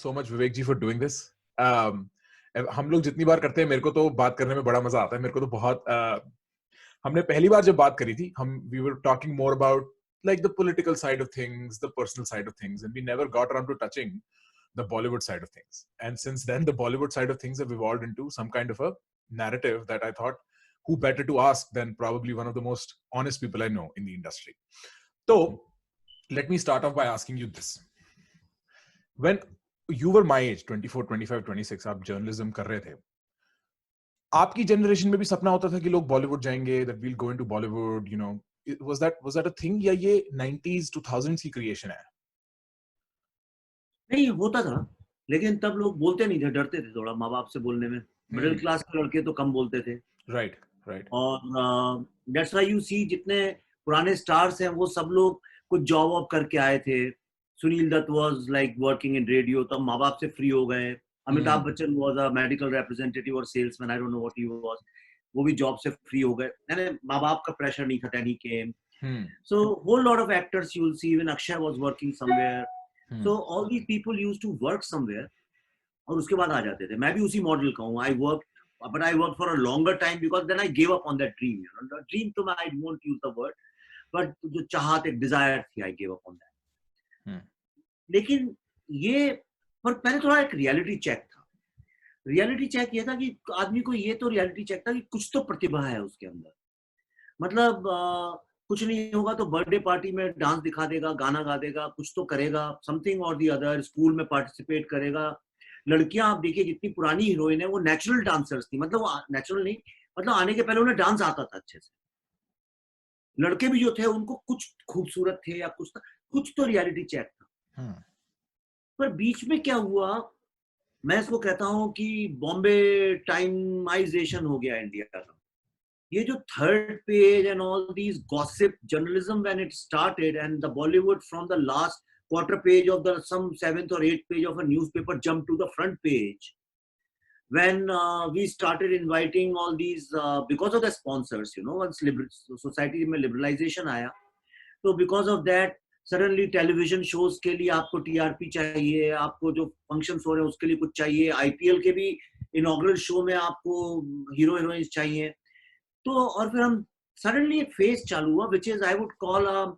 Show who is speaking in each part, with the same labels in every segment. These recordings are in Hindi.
Speaker 1: so much Vivek ji for doing this. हम लोग जितनी बार करते हैं मेरे को तो बात करने में बड़ा मजा आता है. मेरे को तो बहुत हमने पहली बार जब बात करी थी we were talking more about like the political side of things, the personal side of things, and we never got around to touching the Bollywood side of things. And since then, the Bollywood side of things have evolved into some kind of a narrative that I thought, who better to ask than probably one of the most honest people I know in the industry. So, let me start off by asking you this. When you were my age, 24, 25, 26, आप journalism कर रहे थे. आपकी generation में भी सपना होता था कि लोग Bollywood जाएंगे, that we'll go into Bollywood, you know. Was that a thing या ये 90s, 2000s की creation है?
Speaker 2: नहीं होता था, लेकिन तब लोग बोलते नहीं थे, डरते थे थोड़ा माँ बाप से बोलने में. मिडिल क्लास के लड़के तो कम बोलते थे.
Speaker 1: Right.
Speaker 2: और that's why you see जितने पुराने स्टार्स हैं वो सब लोग कुछ जॉब वॉब करके आए थे. Sunil Dutt was like working in radio, तब माँ बाप से फ्री हो गए. Amitabh Bachchan was a medical representative or salesman, I don't know what he was. वो भी जॉब से फ्री हो गए. माँ बाप का प्रेशर नहीं था, then he came. So whole lot of actors you will see, even Akshay was working somewhere. So all these people used to work somewhere और उसके बाद आ जाते थे. मैं भी उसी मॉडल का हूँ. But I worked for a longer time because then I gave up on that dream. You know, the dream to I won't use the word, but जो चाहत एक desire थी, I gave up on that. लेकिन ये पर पहले थोड़ा एक रियलिटी चेक था. रियलिटी चेक ये था कि आदमी को ये तो रियलिटी चेक था कि कुछ तो प्रतिभा है उसके अंदर. मतलब कुछ नहीं होगा तो बर्थडे पार्टी में डांस दिखा देगा, गाना गा देगा, कुछ तो करेगा, समथिंग और दी अदर. स्कूल में पार्टिसिपेट करेगा. लड़कियां आप देखिए जितनी पुरानी हीरोइन है वो नेचुरल डांसर्स थी. मतलब नेचुरल नहीं, मतलब आने के पहले उन्हें डांस आता था अच्छे से. लड़के भी जो थे उनको कुछ खूबसूरत थे या कुछ तो रियलिटी चेक था. पर बीच में क्या हुआ, मैं इसको कहता हूं कि बॉम्बे टाइमाइजेशन हो गया इंडिया का. ये जो third page and all these gossip journalism when it started and the Bollywood from the last quarter page of the some 7th or 8th page of a newspaper jumped to the front page when we started inviting all these because of the sponsors, you know, once society में liberalization आया, तो because of that suddenly television shows के लिए आपको TRP चाहिए, आपको जो functions हो रहे हैं उसके लिए कुछ चाहिए, IPL के भी inaugural show में आपको hero heroines चाहिए. तो और फिर हम suddenly एक phase चालू हुआ which is I would call a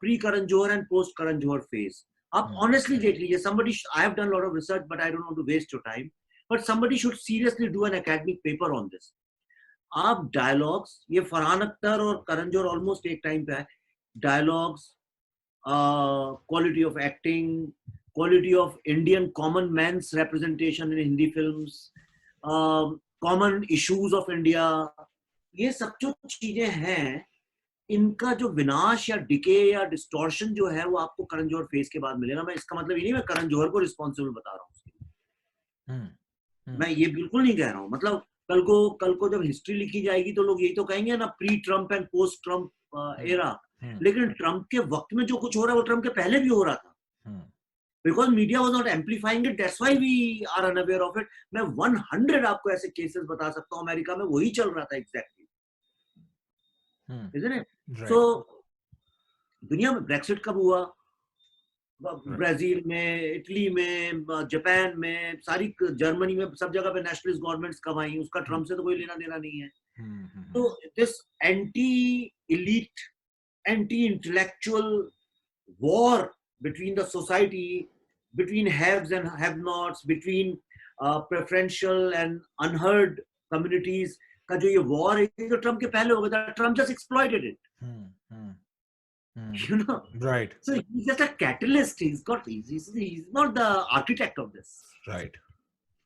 Speaker 2: pre Karan Johar and post Karan Johar phase. आप honestly देख लीजिए, somebody I have done a lot of research but I don't want to waste your time, but somebody should seriously do an academic paper on this. आप dialogues, ये फरहान अख्तर और करण जौहर almost एक time पे है. Dialogues, quality of acting, quality of Indian common man's representation in Hindi films, common issues of India, ये सब जो चीजें हैं इनका जो विनाश या डिके या डिस्टॉर्शन जो है वो आपको करण जौहर फेज के बाद मिलेगा. मैं इसका मतलब ये नहीं मैं करण जौहर को रिस्पॉन्सिबल बता रहा हूँ उसके. मैं ये बिल्कुल नहीं कह रहा हूँ. मतलब कल को जब हिस्ट्री लिखी जाएगी तो लोग यही तो कहेंगे ना, pre Trump and post Trump era. लेकिन ट्रम्प के वक्त में जो कुछ हो रहा है वो ट्रम्प के पहले भी हो रहा था. Because media was not amplifying it, that's why we are unaware of it. मैं 100 आपको ऐसे केसेस बता सकता हूँ. अमेरिका में वही चल रहा था exactly. isn't it? Right. So दुनिया में ब्रेक्सिट कब हुआ, ब्राजील में, इटली में, जापान में, सारी जर्मनी में, सब जगह पे नेशनलिस्ट गवर्नमेंट्स कब आई, उसका ट्रम्प से तो कोई लेना देना नहीं है. तो this anti elite, anti intellectual war between the society, between haves and have nots, between preferential and unheard communities का जो ये वॉर है, जो ट्रम्प के पहले हो गया था. Trump just exploited it. You know,
Speaker 1: right?
Speaker 2: So he's just a catalyst. He's not the architect of this.
Speaker 1: Right.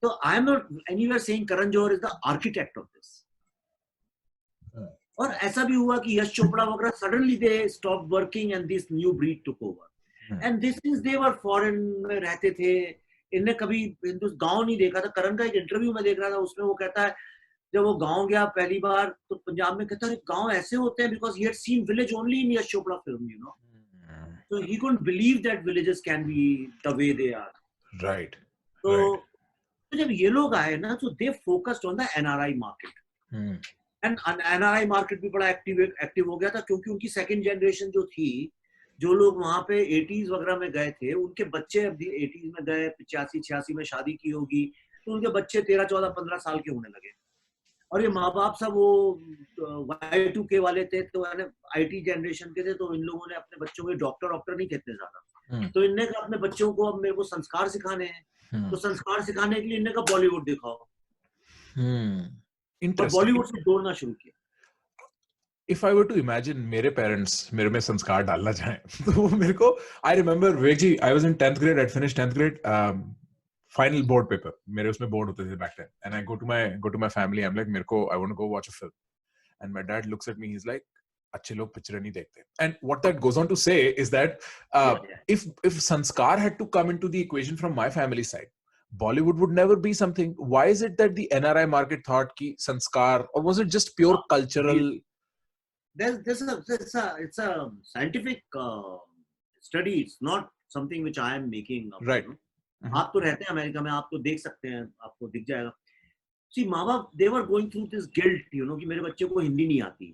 Speaker 2: So I'm not anywhere saying Karan Johar is the architect of this. और ऐसा भी हुआ कि यश चोपड़ा वगैरह suddenly they stopped working and this new breed took over. And this is they were foreign में रहते थे. इन्हें कभी गांव नहीं देखा था. करण का एक इंटरव्यू में देख रहा था, उसमें वो कहता है जब वो गांव गया पहली बार तो पंजाब में, कहता है गांव ऐसे होते हैं, because he had seen village only in Yash Chopra film, you know. So he couldn't believe that villages can be the way they are.
Speaker 1: Right.
Speaker 2: So जब ये लोग आए ना, so they focused on the NRI market. And NRI market भी बड़ा एक्टिव हो गया था, क्योंकि उनकी सेकंड जनरेशन जो थी जो लोग वहां पे 80s वगैरह में गए थे, उनके बच्चे अभी 80s में गए, 85-86 में शादी की होगी, तो उनके बच्चे 13, 14, 15 साल के होने लगे। और ये माँ बाप सब वो Y2K वाले थे, तो IT जनरेशन के थे, तो इन लोगों ने अपने बच्चों को डॉक्टर डॉक्टर नहीं कहते ज्यादा, तो इनने कहा अपने बच्चों को अब मेरे को संस्कार सिखाने हैं, तो संस्कार सिखाने के लिए इनने कहा बॉलीवुड दिखाओ, और
Speaker 1: इंटरेस्टिंग।
Speaker 2: बॉलीवुड से जोड़ना शुरू किया।
Speaker 1: If I were to imagine मेरे parents मेरे में संस्कार डालना चाहें तो मेरे को I remember Vivek ji, I was in 10th grade, I'd finished 10th grade, final board paper, मेरे उसमें board होते थे back then, and I go to my family, I'm like मेरे को I want to go watch a film, and my dad looks at me, he's like अच्छे लोग पिक्चर नहीं देखते, and what that goes on to say is that if sanskar had to come into the equation from my family side, Bollywood would never be something. Why is it that the NRI market thought ki sanskar, or was it just pure cultural?
Speaker 2: It's a scientific study. It's not something which I am making up.
Speaker 1: Right.
Speaker 2: You know? आप तो रहते हैं अमेरिका में, आप तो देख सकते हैं, आपको दिख जाएगा। See, माँ बाप they were going through this guilt, you know, कि मेरे बच्चे को हिंदी नहीं आती।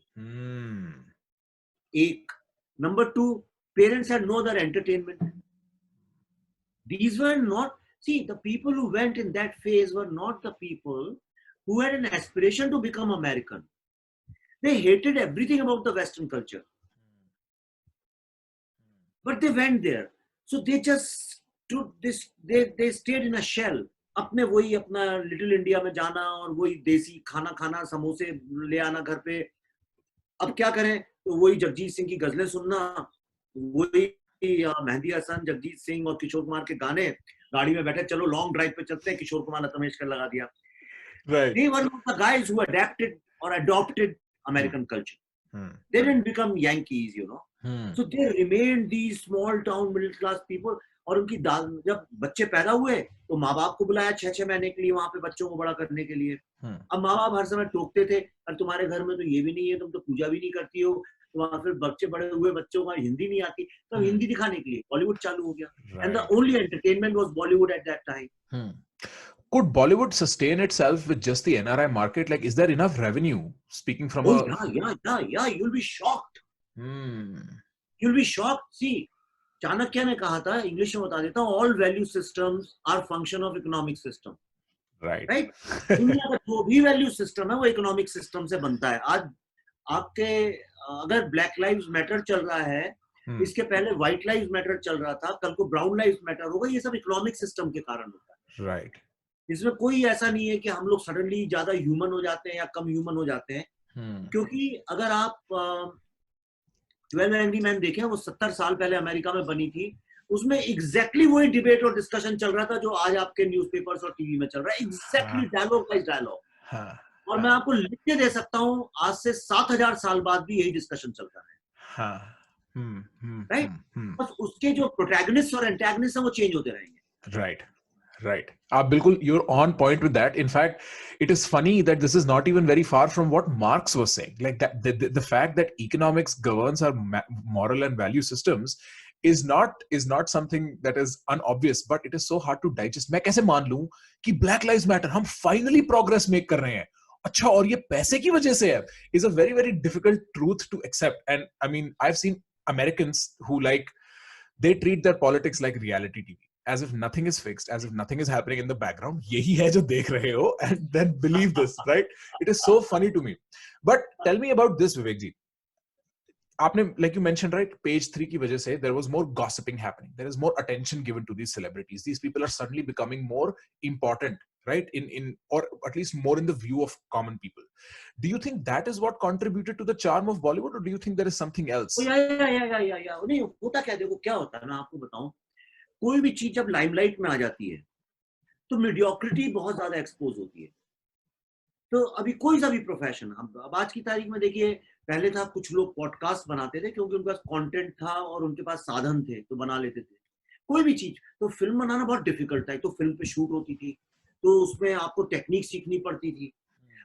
Speaker 2: एक number 2, parents had no other entertainment. These were not, see, the people who went in that phase were not the people who had an aspiration to become American. They hated everything about the Western culture, but they went there. So they just stood this. They stayed in a shell. अपने वही अपना लिटिल इंडिया में जाना और वही देसी खाना खाना, समोसे ले आना घर पे। अब क्या करें, तो वही जगजीत सिंह की गजलें सुनना, वही मेहंदी हसन, जगजीत सिंह और किशोर कुमार के गाने, गाड़ी में बैठे चलो लॉन्ग ड्राइव पे चलते हैं, किशोर कुमार लता मंगेशकर लगा दिया।
Speaker 1: Right.
Speaker 2: They were not the guys who adapted or adopted American culture. They didn't become Yankees, you know. So they remained these small town middle class people. और उनकी जब बच्चे पैदा हुए तो माँ बाप को बुलाया 6-6 महीने के लिए वहां पे बच्चों को बड़ा करने के लिए। अब माँ बाप हर समय टोकते थे, और तुम्हारे घर में तो ये भी नहीं है, तुम तो पूजा भी नहीं करती हो, तो वहां फिर बच्चे बड़े हुए, बच्चों को हिंदी नहीं आती, तो हिंदी दिखाने के लिए बॉलीवुड चालू हो गया। And the only entertainment was Bollywood at that time.
Speaker 1: Could Bollywood sustain itself with just the NRI market? Like, is there enough revenue? Speaking from
Speaker 2: yeah, you'll be shocked. You'll be shocked. See, Chanakya ने कहा था, इंग्लिश में बता देता हूँ, all value systems are function of economic system. Right? दुनिया का जो भी वैल्यू सिस्टम है वो इकोनॉमिक सिस्टम से बनता है। आज आपके अगर ब्लैक लाइव्स मैटर चल रहा है, इसके पहले व्हाइट लाइव्स मैटर चल रहा था, कल को ब्राउन लाइव्स मैटर होगा, ये सब इकोनॉमिक सिस्टम के कारण होता है।
Speaker 1: राइट।
Speaker 2: इसमें कोई ऐसा नहीं है कि हम लोग सडनली ज्यादा ह्यूमन हो जाते हैं या कम ह्यूमन हो जाते हैं, क्योंकि अगर आप 12 एंग्री मैन देखें, वो 70 साल पहले अमेरिका में बनी थी, उसमें एग्जैक्टली वही डिबेट और डिस्कशन चल रहा था जो आज आपके न्यूज़पेपर्स और टीवी में चल रहा है, एग्जैक्टली डायलॉग बाय डायलॉग। और मैं आपको लिख के दे सकता हूँ, आज से 7000 साल बाद भी यही डिस्कशन चलता है। राइट? बस उसके जो प्रोटैगनिस्ट और एंटैगनिस्ट हैं वो चेंज होते रहेंगे।
Speaker 1: Right, right. Bilkul, you're on point with that. In fact, it is funny that this is not even very far from what Marx was saying. Like that, the fact that economics governs our moral and value systems is not something that is unobvious, but it is so hard to digest. मैं कैसे मान लूं कि Black Lives Matter हम finally progress make कर रहे हैं, अच्छा, और ये पैसे की वजह से है, is a very very difficult truth to accept. And I mean, I've seen Americans who they treat their politics like reality TV. As if nothing is fixed, as if nothing is happening in the background. यही है जो देख रहे हो, and then believe this, right? It is so funny to me. But tell me about this, Vivek ji. आपने, like you mentioned, right? Page 3 की वजह से there was more gossiping happening. There is more attention given to these celebrities. These people are suddenly becoming more important, right? In or at least more in the view of common people. Do you think that is what contributed to the charm of Bollywood, or do you think there is something else?
Speaker 2: Yeah. नहीं होता क्या, देखो क्या होता है, मैं आपको बताऊं, कोई भी चीज जब लाइमलाइट में आ जाती है तो मीडियोक्रिटी बहुत ज्यादा एक्सपोज होती है। तो अभी कोई सा भी प्रोफेशन, अब आज की तारीख में देखिए, पहले था कुछ लोग पॉडकास्ट बनाते थे क्योंकि उनके पास कंटेंट था और उनके पास साधन थे तो बना लेते थे कोई भी चीज। तो फिल्म बनाना बहुत डिफिकल्ट था, तो फिल्म पे शूट होती थी तो उसमें आपको टेक्निक सीखनी पड़ती थी,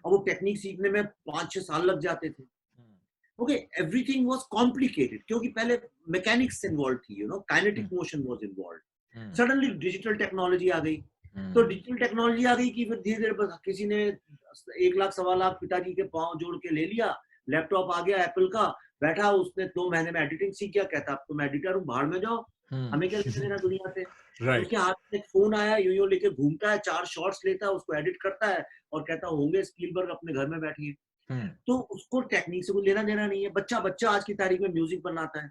Speaker 2: और वो टेक्निक सीखने में 5-6 साल लग जाते थे। Okay, everything was complicated क्योंकि पहले mechanics involved थी, you know, kinetic motion was involved. Suddenly digital technology आ गई, तो digital technology आ गई कि फिर धीरे धीरे किसी ने 1 लाख 1.25 लाख पिताजी के पांव जोड़ के ले लिया, लैपटॉप आ गया एप्पल का, बैठा, उसने 2 महीने में एडिटिंग सीख गया, कहता अब तो मैं एडिटर हूँ, बाहर में जाओ, हमें क्या लेना देना दुनिया से।
Speaker 1: राइट
Speaker 2: उसके हाथ में एक फोन आया, यूं लेके घूमता है, 4 शॉट्स लेता है, उसको एडिट करता है और कहता होंगे स्पीलबर्ग अपने घर में बैठिए। तो उसको टेक्निक से कोई लेना देना नहीं है। बच्चा बच्चा आज की तारीख में म्यूजिक बनाता है,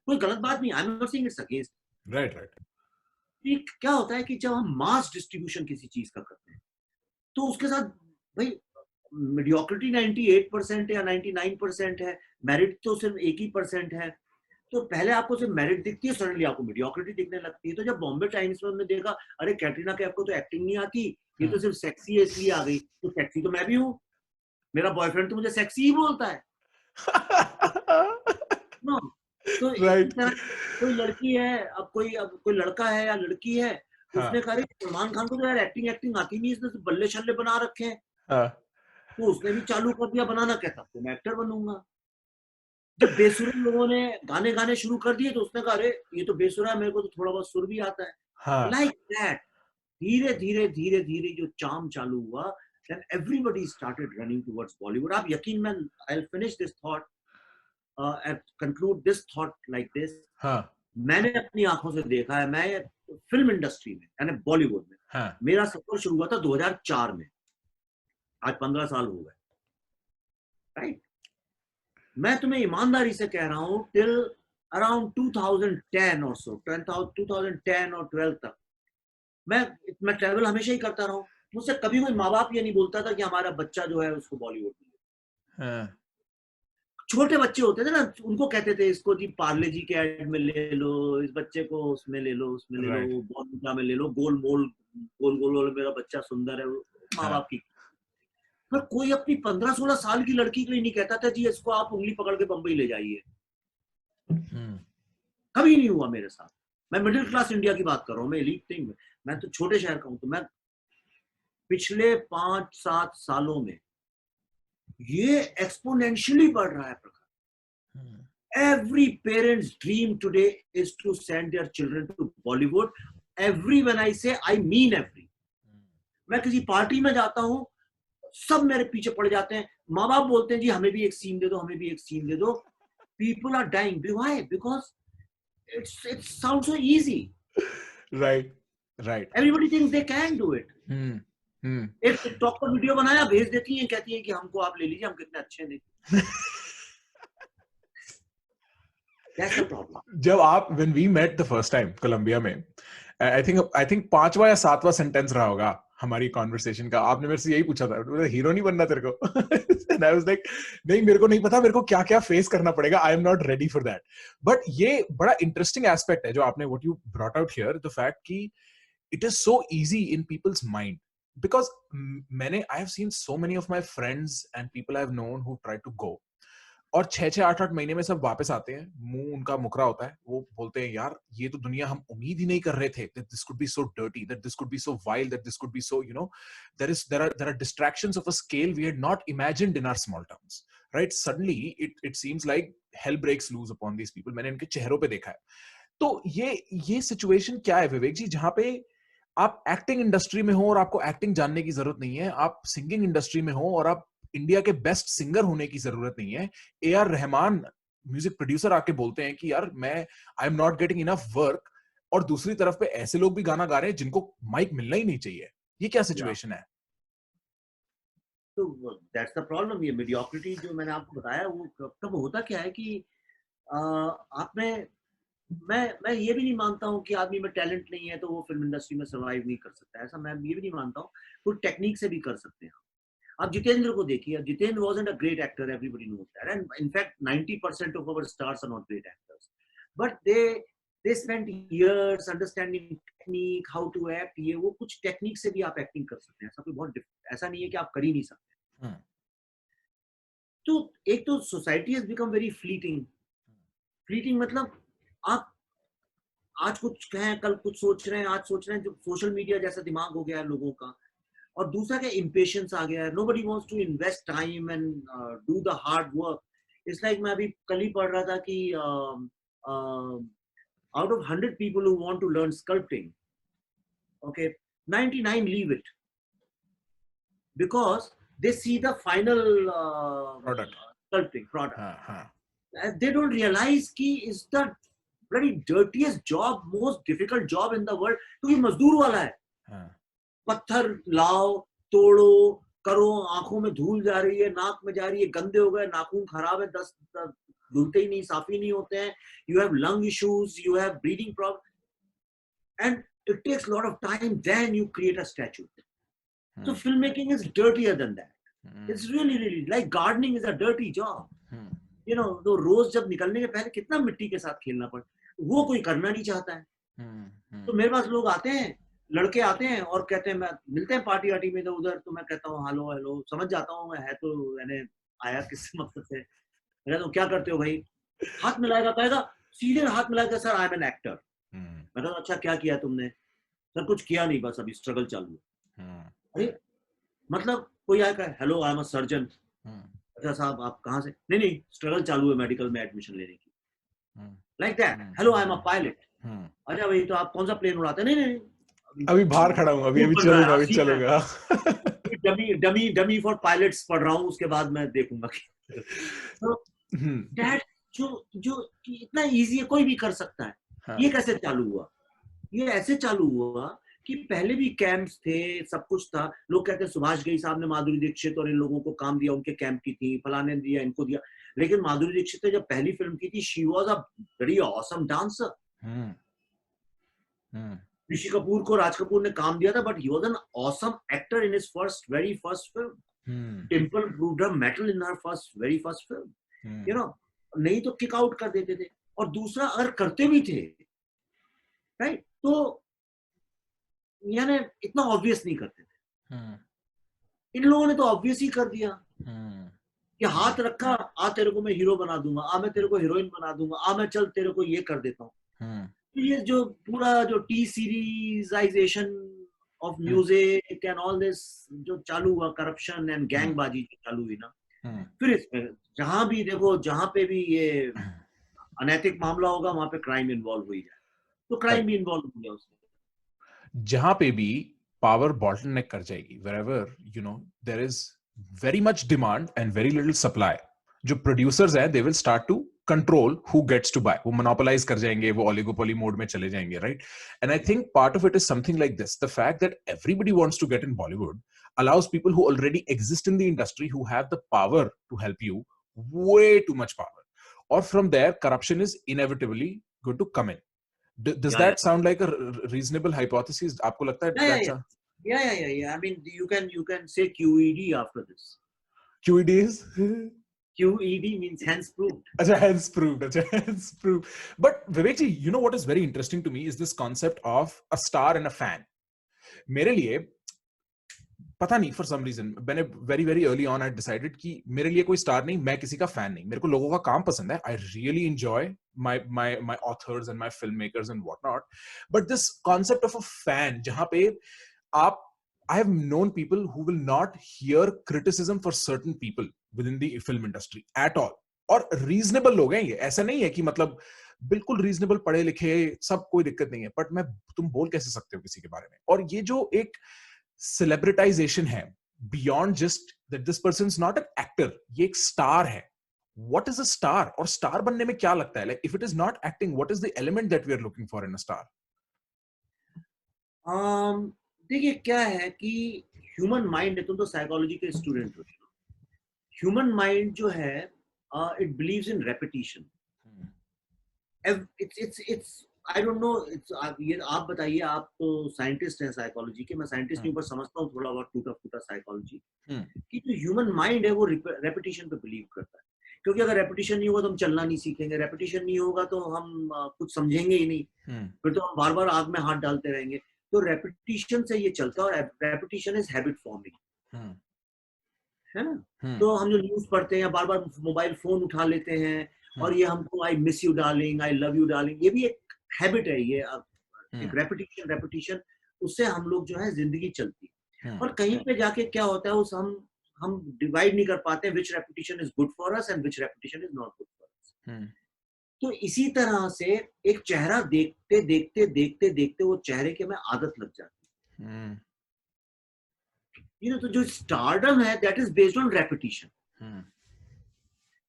Speaker 2: कोई गलत बात नहीं, I am not saying it's against.
Speaker 1: Right right
Speaker 2: क्या होता है कि जब हम मास डिस्ट्रीब्यूशन किसी चीज का करते हैं, तो उसके साथ भाई मीडियोक्रिटी 98% है या 99% है, मेरिट तो सिर्फ 1% है। तो पहले आपको सिर्फ मेरिट दिखती है, सडनली आपको मीडियोक्रिटी दिखने लगती है। तो जब बॉम्बे टाइम्स में हमने देखा, अरे कैटरीना कैफ को तो एक्टिंग नहीं आती, ये तो सिर्फ सेक्सी है इसलिए आ गई, तो सेक्सी तो मैं भी हूँ, मेरा बॉयफ्रेंड तो मुझे सेक्सी ही बोलता है ना। तो इसी
Speaker 1: राइट
Speaker 2: तरह कोई लड़की है, अब कोई लड़का है या लड़की है,
Speaker 1: हाँ
Speaker 2: उसने कहा सलमान खान को तो यार एक्टिंग एक्टिंग आती नहीं, इसने तो बल्ले शल्ले बना रखे हैं,
Speaker 1: हाँ
Speaker 2: तो उसने भी चालू कर दिया बनाना, कहता तो मैं एक्टर बनूंगा। जब बेसुरे लोगों ने गाने गाने शुरू कर दिए, तो उसने कहा अरे ये तो बेसुरा है, मेरे को तो थोड़ा बहुत सुर भी आता है।
Speaker 1: हाँ
Speaker 2: लाइक दैट, धीरे धीरे धीरे धीरे जो चाम चालू हुआ, then everybody started running towards Bollywood. आप यकीन में, I'll finish this thought, and conclude this thought like this.
Speaker 1: हाँ
Speaker 2: मैंने अपनी आंखों से देखा है, मैं फिल्म इंडस्ट्री में यानी बॉलीवुड में,
Speaker 1: हाँ
Speaker 2: मेरा सफर शुरू हुआ था 2004 में, आज 15 साल हो गए, राइट। मैं तुम्हें ईमानदारी से कह रहा हूँ, टिल अराउंड 2010 और सो 2010 और 12 तक मैं ट्रैवल हमेशा ही करता रहा हूँ। मुझसे कभी कोई माँ बाप ये नहीं बोलता था कि हमारा बच्चा जो है उसको बॉलीवुड में।
Speaker 1: हाँ
Speaker 2: छोटे बच्चे होते थे ना, उनको कहते थे इसको जी पार्ले जी के ऐड में ले लो, इस बच्चे को उसमें ले लो, उसमें ले लो,
Speaker 1: राइट
Speaker 2: बॉर्नविटा में ले लो, गोल गोल गोल मेरा बच्चा सुंदर है, माँ बाप की। पर कोई अपनी 15-16 साल की लड़की को ही नहीं कहता था जी इसको आप उंगली पकड़ के बंबई ले जाइए। कभी नहीं हुआ मेरे साथ। मैं मिडिल क्लास इंडिया की बात कर रहा हूँ, मैं एलीट थिंग में, मैं तो छोटे शहर का हूँ। तो मैं पिछले 5-7 सालों में ये एक्सपोनेंशियली बढ़ रहा है प्रकार। Every parent's dream today is to send their children to Bollywood. Every, when I say, I mean every. मैं किसी पार्टी में जाता हूँ, सब मेरे पीछे पड़ जाते हैं, माँ बाप बोलते हैं जी हमें भी एक सीन दे दो, हमें भी एक सीन दे दो। People are dying. Why? Because it sounds so easy.
Speaker 1: Right right
Speaker 2: Everybody thinks they can do it.
Speaker 1: हम्म
Speaker 2: एक टिकटॉक पर वीडियो बनाया, भेज देती हैं, कहती हैं कि हमको आप ले लीजिए, हम कितने अच्छे हैं। That's the problem.
Speaker 1: जब आप when we met the first time Columbia में, I think 5वां या 7वां सेंटेंस रहा होगा हमारी कॉन्वर्सेशन का, आपने मेरे से यही पूछा था हीरो नहीं बनना तेरे को and I was like नहीं, मेरे को नहीं पता मेरे को क्या क्या फेस करना पड़ेगा, I am not ready for that. But ये बड़ा इंटरेस्टिंग एस्पेक्ट है जो आपने what you brought out here, the fact कि it is so easy in people's mind because I have seen so many of my friends and people I have known who try to go और 6-6 8-8 महीने में सब वापस आते हैं, मुंह उनका मुकरा होता है, वो बोलते हैं यार ये तो दुनिया हम उम्मीद ही नहीं कर रहे थे, that this could be so dirty, that this could be so vile, that this could be so, you know, there are distractions of a scale we had not imagined in our small towns, right? Suddenly it seems like hell breaks loose upon these people. मैंने इनके चेहरों पे देखा है। तो ये सिचुएशन क्या है विवेक जी, जहां पे आप एक्टिंग इंडस्ट्री में हो और आपको एक्टिंग जानने की जरूरत नहीं है, आप सिंगिंग इंडस्ट्री में हो और आप इंडिया के बेस्ट सिंगर होने की जरूरत नहीं है, ए.आर. रहमान म्यूजिक प्रोड्यूसर आके बोलते हैं कि यार मैं I am not getting enough work, और दूसरी तरफ पे ऐसे लोग भी गाना गा रहे हैं जिनको माइक मिलना ही नहीं चाहिए। ये क्या सिचुएशन है?
Speaker 2: तो दैट्स द प्रॉब्लम। ये मीडियोक्रिटी जो मैंने आपको बताया, वो कब होता क्या है कि आप में, मैं ये भी नहीं मानता हूँ कि आदमी में टैलेंट नहीं है तो वो फिल्म इंडस्ट्री में सर्वाइव नहीं कर सकता, ऐसा मैं ये भी नहीं मानता हूँ। वो टेक्निक से भी कर सकते हैं। आप जितेंद्र को देखिए, Jitendra wasn't a great actor, everybody knows that, and in fact 90% of our stars are not great actors, but they spent years understanding technique, how to act। ये वो कुछ टेक्निक से भी आप एक्टिंग कर सकते हैं, ऐसा कोई बहुत ऐसा नहीं है कि आप कर ही नहीं सकते। तो एक तो society has become very fleeting मतलब आप आज कुछ कहें, कल कुछ सोच रहे हैं, आज सोच रहे हैं, जो सोशल मीडिया जैसा दिमाग हो गया है लोगों का। और दूसरा क्या, इम्पेशंस आ गया है, nobody wants to invest time and do the hard work. It's like मैं अभी कल ही पढ़ रहा था कि out of 100 people who want to learn sculpting, okay, 99 leave it because they see the final
Speaker 1: Product.
Speaker 2: sculpting product. they don't realize कि is the bloody dirtiest job, most difficult job in the world, क्योंकि मजदूर वाला है. पत्थर लाओ, तोड़ो, करो, आंखों में धूल जा रही है, नाक में जा रही है, गंदे हो गए, नाखून खराब है, 10 धुलते ही नहीं, साफ ही नहीं होते हैं. You have lung issues, you have breathing problems, and it takes a lot of time. Then you create a statue. So filmmaking is dirtier than that. It's really, really like gardening is a dirty job. You know, तो रोज जब निकलने के पहले कितना मिट्टी के साथ खेलना पड़ता, वो कोई करना नहीं चाहता है. तो मेरे पास लोग आते हैं, लड़के आते हैं और कहते हैं, मैं मिलते हैं पार्टी वार्टी में, तो उधर तो मैं कहता हूँ हेलो हेलो, समझ जाता हूँ मैं, है तो मैंने आया किस मकसद से. मैं कहता हूँ क्या करते हो भाई, हाथ मिलाएगा, कहेगा सीधे हाथ मिलाएगा, sir I am an actor. मैं कहता हूँ अच्छा क्या किया तुमने, सर कुछ किया नहीं, बस अभी स्ट्रगल चालू है. अरे मतलब कोई आएगा, hello I am a surgeon. अच्छा साहब आप कहाँ से, नहीं नहीं स्ट्रगल चालू है मेडिकल में एडमिशन लेने की. Like that. Hello I am a pilot. अच्छा भाई तो आप कौन सा प्लेन उड़ाते हैं, नहीं नहीं
Speaker 1: अभी बाहर खड़ा हूँ, अभी चलूंगा, अभी चलूंगा.
Speaker 2: डमी फॉर पायलट्स पढ़ रहा हूँ, उसके बाद मैं देखूंगा. तो दैट जो इतना इजी है, कोई भी कर सकता है. ये कैसे चालू हुआ, ये ऐसे चालू हुआ कि पहले भी कैंप्स थे, सब कुछ था. लोग कहते हैं सुभाष घई साहब ने माधुरी दीक्षित और इन लोगों को काम दिया, उनके कैंप की थी, फलाने ने दिया, इनको दिया. लेकिन माधुरी दीक्षित ने जब पहली फिल्म की थी, she was a very awesome dancer. Rishi Kapoor को राज कपूर ने काम दिया था, but he was an awesome actor in his very first film. Dimple proved her mettle in her very first film. You know, नहीं तो किक आउट कर देते थे. और दूसरा अगर करते भी थे, राइट, तो यानी इतना ऑब्वियस नहीं करते थे. इन लोगों ने तो ऑब्वियस ही कर दिया कि हाथ रखा, आ तेरे को मैं हीरो बना दूंगा, आ मैं तेरे को हीरोइन बना दूंगा, आ मैं चल तेरे को ये कर देता हूँ. ये जो पूरा जो T seriesization of music and all this जो चालू हुआ, करप्शन एंड गैंगबाजी जो चालू हुई ना, फिर इसमें जहां भी देखो, जहां पे भी ये अनैतिक मामला होगा, वहां पे क्राइम इन्वॉल्व हुई जाए. तो क्राइम भी इन्वॉल्व हो गया उसमें.
Speaker 1: जहां पे भी पावर बॉटलनेक कर जाएगी, wherever you know there is very much demand and very little supply, जो प्रोड्यूसर्स हैं they will start to control who gets to buy. वो monopolize कर जाएंगे, वो oligopoly mode में चले जाएंगे, right? And I think part of it is something like this: the fact that everybody wants to get in Bollywood allows people who already exist in the industry, who have the power to help you, way too much power. Or from there, corruption is inevitably going to come in. Does that sound like a reasonable hypothesis? आपको लगता है that's a...
Speaker 2: Yeah. I mean, you can say QED after this.
Speaker 1: QED is?
Speaker 2: QED means hence proved.
Speaker 1: अच्छा, hence proved. But Vivek ji, you know what is very interesting to me is this concept of a star and a fan. मेरे लिए पता नहीं, for some reason मैंने very very early on I decided कि मेरे लिए कोई स्टार नहीं, मैं किसी का फैन नहीं. मेरे को लोगों का काम पसंद है. I really enjoy my authors and my filmmakers and whatnot. But this concept of a fan, जहाँ पे आप, I have known people who will not hear criticism for certain people within the film industry at all. और reasonable लोग हैं ये, ऐसा नहीं है कि मतलब बिल्कुल reasonable पढ़े लिखे सब कोई दिक्कत नहीं है, but तुम बोल कैसे सकते हो किसी के बारे में. और ये जो एक celebritization है, beyond just that this person is not an actor, ये एक star है. What is a star? और star बनने में क्या लगता है? Like if it is not acting, what is the element that we are looking for in a star?
Speaker 2: देखिए क्या है कि ह्यूमन माइंड है, तुम तो साइकोलॉजी के स्टूडेंट हो. ह्यूमन माइंड जो है, it believes in repetition. It's I don't no, ये आप बताइए, आप तो साइंटिस्ट हैं साइकोलॉजी के, मैं साइंटिस्ट नहीं, पर समझता हूँ थोड़ा बहुत टूटा फूटा साइकोलॉजी, कि जो ह्यूमन माइंड है वो रेपिटिशन पे बिलीव करता है. क्योंकि अगर रेपिटिशन नहीं होगा तो हम चलना नहीं सीखेंगे, रेपिटिशन नहीं होगा तो हम कुछ समझेंगे ही नहीं, फिर तो हम बार बार आग में हाथ डालते रहेंगे. तो रेपिटिशन से ये चलता है, और रेपिटिशन इज हैबिट फॉर्मिंग, है ना. तो हम जो न्यूज पढ़ते हैं, बार बार मोबाइल फोन उठा लेते हैं, और ये हमको I miss you darling, I love you darling, ये भी एक हैबिट है. ये एक रेपिटिशन, उससे हम लोग जो है जिंदगी चलती है. और कहीं पे जाके क्या होता है, उस हम डिवाइड नहीं कर पाते which repetition is good for us and which repetition is not good for us. तो इसी तरह से एक चेहरा देखते देखते देखते देखते वो चेहरे के में आदत लग जाती है. तो जो स्टारडम है, that is based on repetition.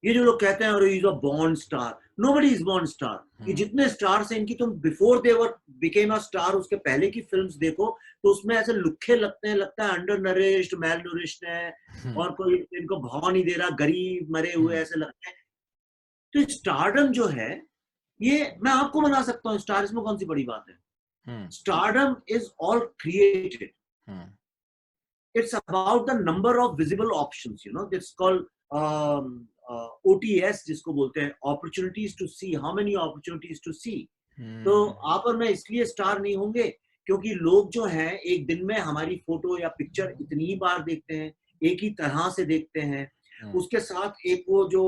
Speaker 2: ये जो लोग कहते हैं, अरे is a born star, nobody is born star. ये जितने स्टार्स हैं इनकी, तुम before they were became a star उसके पहले की फिल्म्स देखो तो उसमें ऐसे लुखे लगते हैं, लगता है अंडर नरिश्ड, मैल नरिश्ड है, और कोई इनको भाव नहीं दे रहा, गरीब मरे हुए ऐसे लगते हैं। तो स्टारडम जो है, ये मैं आपको बना सकता हूँ स्टार, इसमें कौन सी बड़ी बात है? Stardom is all created, it's about the number of visible options, you know, it's called OTS जिसको बोलते हैं, opportunities to see, how many opportunities to see। तो आप और मैं इसलिए स्टार नहीं होंगे क्योंकि लोग जो हैं एक दिन में हमारी फोटो या पिक्चर इतनी ही बार देखते हैं, एक ही तरह से देखते हैं, उसके साथ एक वो जो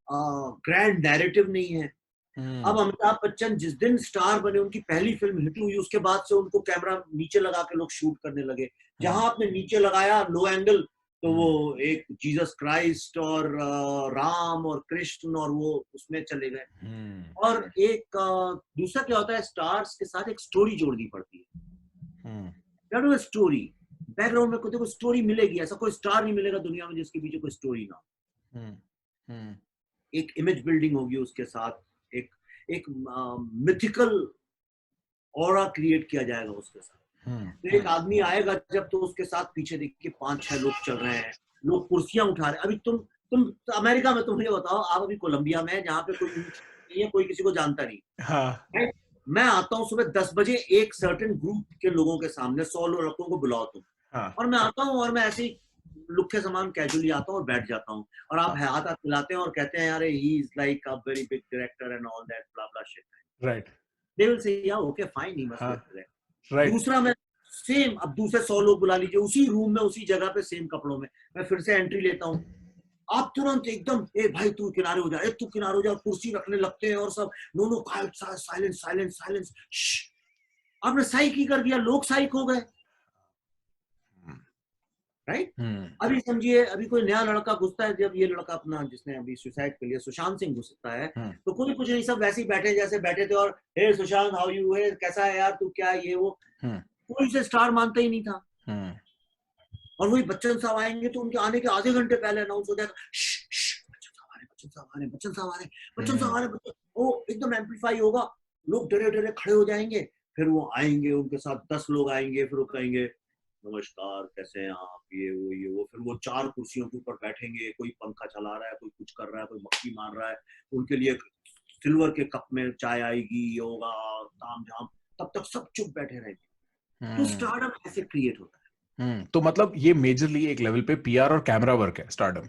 Speaker 2: ग्रैंड नैरेटिव नहीं है। अब अमिताभ बच्चन जिस दिन स्टार बने, उनकी पहली फिल्म हिट हुई, उसके बाद से उनको कैमरा नीचे लगा के लोग शूट करने लगे। जहां आपने नीचे लगाया लो एंगल, तो वो एक जीसस क्राइस्ट और राम और कृष्ण और वो उसमें चले गए। और एक दूसरा क्या होता है, स्टार्स के साथ एक स्टोरी जोड़नी पड़ती है। स्टोरी बैकग्राउंड में कोई स्टोरी मिलेगी, ऐसा कोई स्टार नहीं मिलेगा दुनिया में जिसके पीछे कोई स्टोरी ना हो। एक इमेज बिल्डिंग होगी उसके साथ, एक मिथिकल ऑरा क्रिएट किया जाएगा उसके साथ। तो एक आदमी आएगा जब, तो उसके साथ पीछे देखिए 5-6 लोग चल रहे हैं, लोग कुर्सियां उठा रहे हैं। अभी तुम अमेरिका में, तुम ये बताओ, आप अभी कोलंबिया में है जहाँ पे कोई नहीं है, कोई किसी को जानता नहीं। हाँ। मैं आता हूँ सुबह 10 बजे एक सर्टेन ग्रुप के लोगों के सामने, 100 लड़कों को बुलाओ तुम। हाँ। और मैं आता हूँ और मैं ऐसे ही लुक्के समान कैजुअली आता हूँ और बैठ जाता हूँ, और आप हाथ मिलाते हैं और कहते हैं अरे he is like a very big director and all that blah blah shit, right? They will say yeah okay fine, he must be director, right? दूसरा, मैं सेम, अब दूसरे 100 लोग बुला लीजिए उसी रूम में उसी जगह पे सेम कपड़ों में, मैं फिर से एंट्री लेता हूँ। आप तुरंत एकदम, ए भाई तू किनारे हो जा, ए तू किनारे हो जा, कुर्सी रखने लगते हैं और सब, no no silence silence silence, आपने साइक ही कर दिया, लोग साइक हो गए, राइट? अभी समझिए, अभी कोई नया लड़का घुसता है, जब ये लड़का अपना जिसने अभी सुसाइड कर लिया, सुशांत सिंह घुसता है, तो कोई कुछ नहीं, सब वैसे ही बैठे जैसे बैठे थे, और हे सुशांत हाउ यू है, कैसा है यार तू, क्या ये वो, कोई से स्टार मानता ही नहीं था। और वही बच्चन साहब आएंगे तो उनके आने के आधे घंटे पहले अनाउंस हो जाएगा, बच्चन साहब आ रहे, बच्चन साहब आ रहे, बच्चन साहब आ रहे, बच्चन साहब आ रहे, वो एकदम एम्पलीफाई होगा, लोग डरे डरे खड़े हो जाएंगे, फिर वो आएंगे, उनके साथ 10 लोग आएंगे, फिर वो कहेंगे नमस्कार कैसे हैं आप, ये वो, फिर वो 4 कुर्सियों के ऊपर बैठेंगे, कोई पंखा चला रहा है, कोई कुछ कर रहा है, कोई मक्खी मार रहा है, उनके लिए सिल्वर के कप में चाय आएगी, योगा ताम झाम, तब तक सब चुप बैठे रहेंगे। तो स्टारडम ऐसे क्रिएट होता है।
Speaker 1: तो मतलब ये मेजरली एक लेवल पे पीआर और कैमरा वर्क है स्टारडम?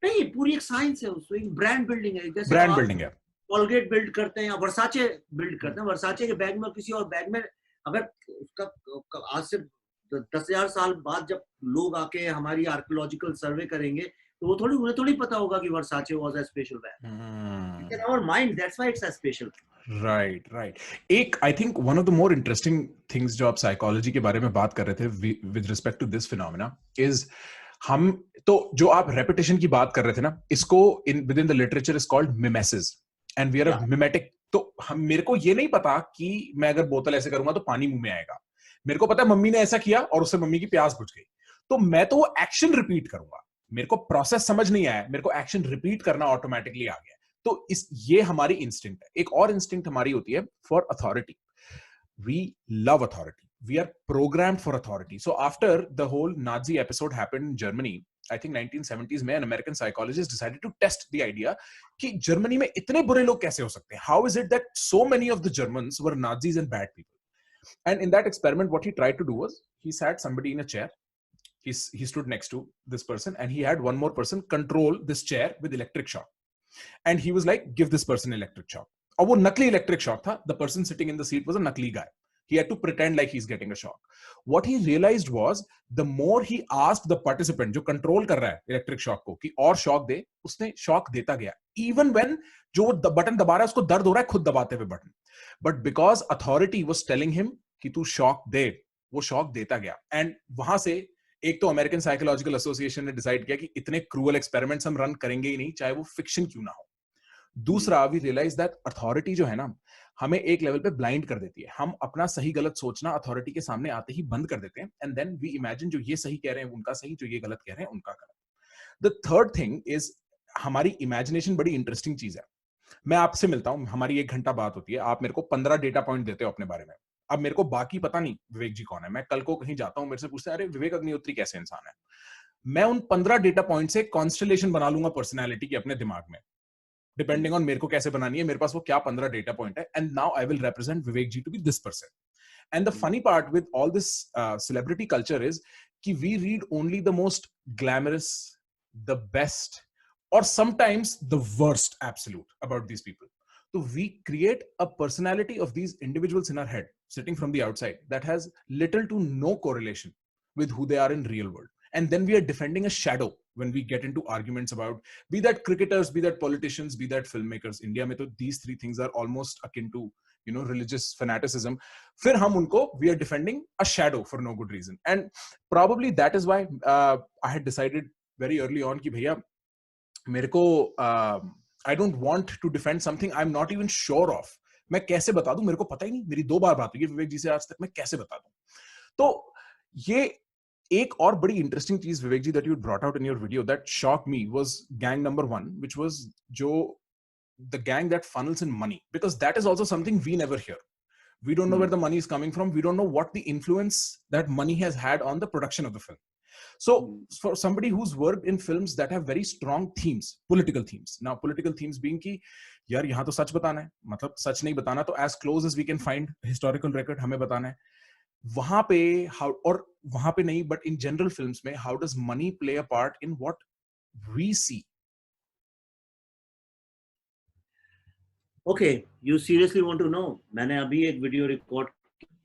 Speaker 2: नहीं, पूरी एक साइंस है, उसमें एक ब्रांड बिल्डिंग है। जैसे
Speaker 1: ब्रांड बिल्डिंग है,
Speaker 2: कोलगेट बिल्ड करते हैं या वर्साचे बिल्ड करते हैं, वर्साचे के बैग में किसी और बैग में, अगर उसका आज से 10,000 साल बाद जब लोग आके हमारी आर्कियोलॉजिकल सर्वे करेंगे, तो वो उन्हें थोड़ी पता होगा कि Versace was a special bag. In our mind that's why it's a special.
Speaker 1: Right. एक I think one of the more interesting things जो आप साइकोलॉजी के बारे में बात कर रहे थे with respect to this phenomena is, हम तो जो आप रेपिटेशन की बात कर रहे थे ना, इसको with in the literature is called mimesis, and we are a mimetic. तो हम, मेरे को ये नहीं पता कि मैं अगर बोतल ऐसे करूंगा तो पानी मुंह में आएगा, मेरे को पता है मम्मी ने ऐसा किया और उससे मम्मी की प्यास बुझ गई, तो मैं तो वो एक्शन रिपीट करूंगा, मेरे को प्रोसेस समझ नहीं आया, मेरे को एक्शन रिपीट करना ऑटोमेटिकली आ गया। तो ये हमारी इंस्टिंक्ट है। एक और इंस्टिंक्ट हमारी होती है for authority. We love authority, we are programmed for authority. So after the whole Nazi episode happened in Germany, I think 1970s में, an American psychologist decided to test the idea कि जर्मनी में इतने बुरे लोग कैसे हो सकते हैं? How is it that so many of the Germans were Nazis and bad people? And in that experiment, what he tried to do was, he sat somebody in a chair, he stood next to this person, and he had one more person control this chair with electric shock. And he was like, give this person electric shock. और वो नकली electric shock था. The person sitting in the seat was a नकली guy. He had to pretend like he's getting a shock. What he realized was, the more he asked the participant, जो control कर रहा है electric shock को, कि और shock दे, उसने shock देता गया. Even when जो बटन दबा रहा है उसको दर्द हो रहा है खुद दबाते हुए button. But because authority was telling him कि तू shock दे, वो shock देता गया. And वहां से एक तो अमेरिकन साइकोलॉजिकल एसोसिएशन ने डिसाइड किया कि इतने क्रूअल एक्सपेरिमेंट्स हम रन करेंगे ही नहीं, चाहे वो फिक्शन क्यों ना हो. दूसरा, वी रियलाइज दैट अथॉरिटी जो है ना, हमें एक लेवल पे ब्लाइंड कर देती है. हम अपना सही गलत सोचना अथॉरिटी के सामने आते ही बंद कर देते हैं, एंड देन वी इमेजिन जो ये सही कह रहे हैं उनका सही, जो ये गलत कह रहे हैं उनका गलत. द थर्ड थिंग इज, हमारी इमेजिनेशन बड़ी इंटरेस्टिंग चीज है. मैं आपसे मिलता हूं, हमारी 1 घंटा बात होती है, आप मेरे को 15 डेटा पॉइंट देते हो अपने बारे में. अब मेरे को बाकी पता नहीं विवेक जी कौन है. मैं कल को कहीं जाता हूं, मेरे से पूछते हैं अरे विवेक अग्निहोत्री कैसे इंसान है. मैं उन 15 डेटा पॉइंट से कॉन्स्टलेशन बना लूंगा पर्सनैलिटी की अपने दिमाग में, डिपेंडिंग ऑन मेरे को कैसे बनानी है, मेरे पास वो क्या 15 डेटा पॉइंट है. And now I will represent Vivek ji to be this person. And the funny part with all this celebrity culture is कि we read only the most glamorous, the best, or sometimes the worst absolute about these people. So we create a personality of these individuals in our head, sitting from the outside, that has little to no correlation with who they are in real world. And then we are defending a shadow when we get into arguments about, be that cricketers, be that politicians, be that filmmakers. India mein to these three things are almost akin to, you know, religious fanaticism. फिर हम उनको we are defending a shadow for no good reason. And probably that is why I had decided very early on कि भैया मेरे को I don't want to defend something I'm not even sure of. मैं कैसे बता दूं, मेरे को पता ही नहीं. मेरी 2 बार बात हुई है विवेक जी से आज तक, मैं कैसे बता दूं. तो ये एक और बड़ी इंटरेस्टिंग चीज Vivek ji that you brought out in your video that shock me was gang number 1, which was जो the gang that funnels in money, because that is also something we never hear. We don't know where the money is coming from. We don't know what the influence that money has had on the production of the film. So for somebody who's worked in films that have very strong themes, political themes, now political themes being कि यार यहाँ तो सच बताना है, मतलब सच नहीं बताना, तो as close as we can find historical record हमें बताना है. वहां पे how, और वहां पे नहीं, but in general films में how does money play a part in what we see?
Speaker 2: Okay, you seriously want to know? मैंने अभी एक वीडियो रिकॉर्ड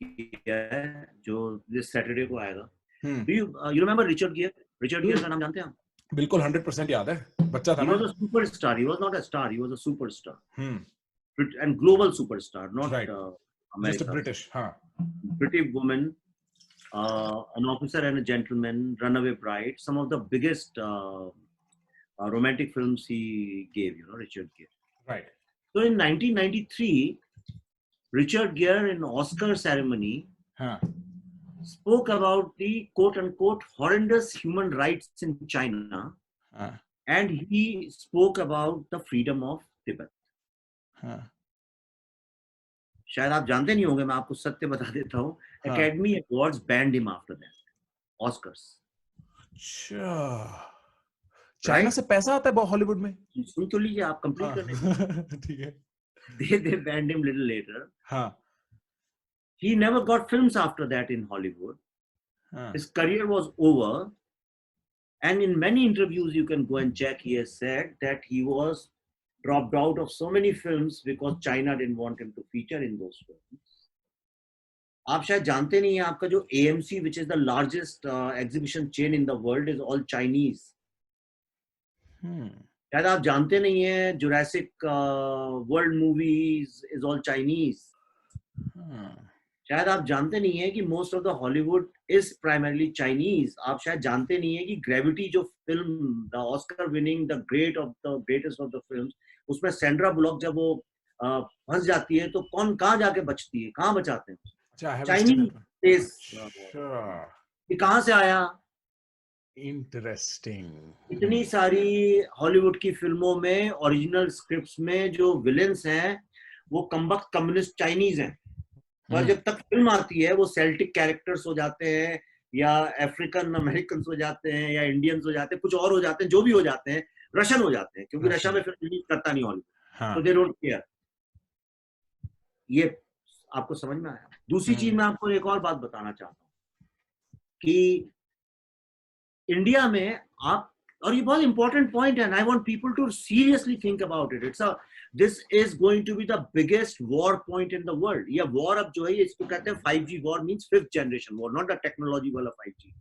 Speaker 2: किया है जो this Saturday को आएगा. Do you remember Richard Gere? Richard Gere का नाम जानते हैं आप?
Speaker 1: बिल्कुल 100% याद है, बच्चा था
Speaker 2: He
Speaker 1: ना.
Speaker 2: was a superstar. He was not a star. He was a superstar. And global superstar, not
Speaker 1: right.
Speaker 2: America.
Speaker 1: Just a British,
Speaker 2: Pretty woman, an officer and a gentleman, Runaway Bride. Some of the biggest romantic films he gave. You know, Richard Gere.
Speaker 1: Right.
Speaker 2: So in 1993, Richard Gere in Oscar ceremony spoke about the quote-unquote horrendous human rights in China, and he spoke about the freedom of Tibet. शायद आप जानते नहीं होंगे, मैं आपको सत्य बता देता हूँ. Academy Awards banned him after that. Oscars.
Speaker 1: China से पैसा आता है बहुत हॉलीवुड में.
Speaker 2: सुन तो लीजिए, आप कंप्लीट कर लीजिए. ठीक है. They banned him little later. He never got films after that in Hollywood. His career was over. And in many interviews you can go and check, he has said that he was dropped out of so many films because China didn't want him to feature in those films. आप शायद जानते नहीं हैं, आपका जो AMC, which is the largest exhibition chain in the world, is all Chinese. शायद आप जानते नहीं हैं, Jurassic World movies is all Chinese. शायद आप जानते नहीं हैं कि most of the Hollywood is primarily Chinese. आप शायद जानते नहीं हैं कि Gravity जो film, the Oscar winning, the greatest of the films, उसमें सैंड्रा बुलॉक जब वो फंस जाती है तो कौन कहाँ जाके बचती है, कहाँ बचाते हैं? चाइनीज. ये कहाँ से आया?
Speaker 1: इंटरेस्टिंग.
Speaker 2: इतनी सारी हॉलीवुड की फिल्मों में ओरिजिनल स्क्रिप्ट्स में जो विलेंस हैं वो कमबख्त कम्युनिस्ट चाइनीज हैं, और जब तक फिल्म आती है वो सेल्टिक कैरेक्टर्स हो जाते हैं या अफ्रीकन अमेरिकन हो जाते हैं या इंडियंस हो जाते हैं, कुछ और हो जाते हैं, जो भी हो जाते हैं, रशियन हो जाते हैं, क्योंकि रशिया में फिल्म रिलीज करता नहीं हॉलीवुड, तो दे डोंट केयर. ये आपको समझ में आया? दूसरी चीज मैं आपको एक और बात बताना चाहता हूँ कि इंडिया में आप, और ये बहुत इंपॉर्टेंट पॉइंट है, I want people to seriously think about it. This is going to be the biggest war point in the world. ये war अब जो है, इसको कहते हैं 5G war, means 5th generation war, not the technology वाला 5G.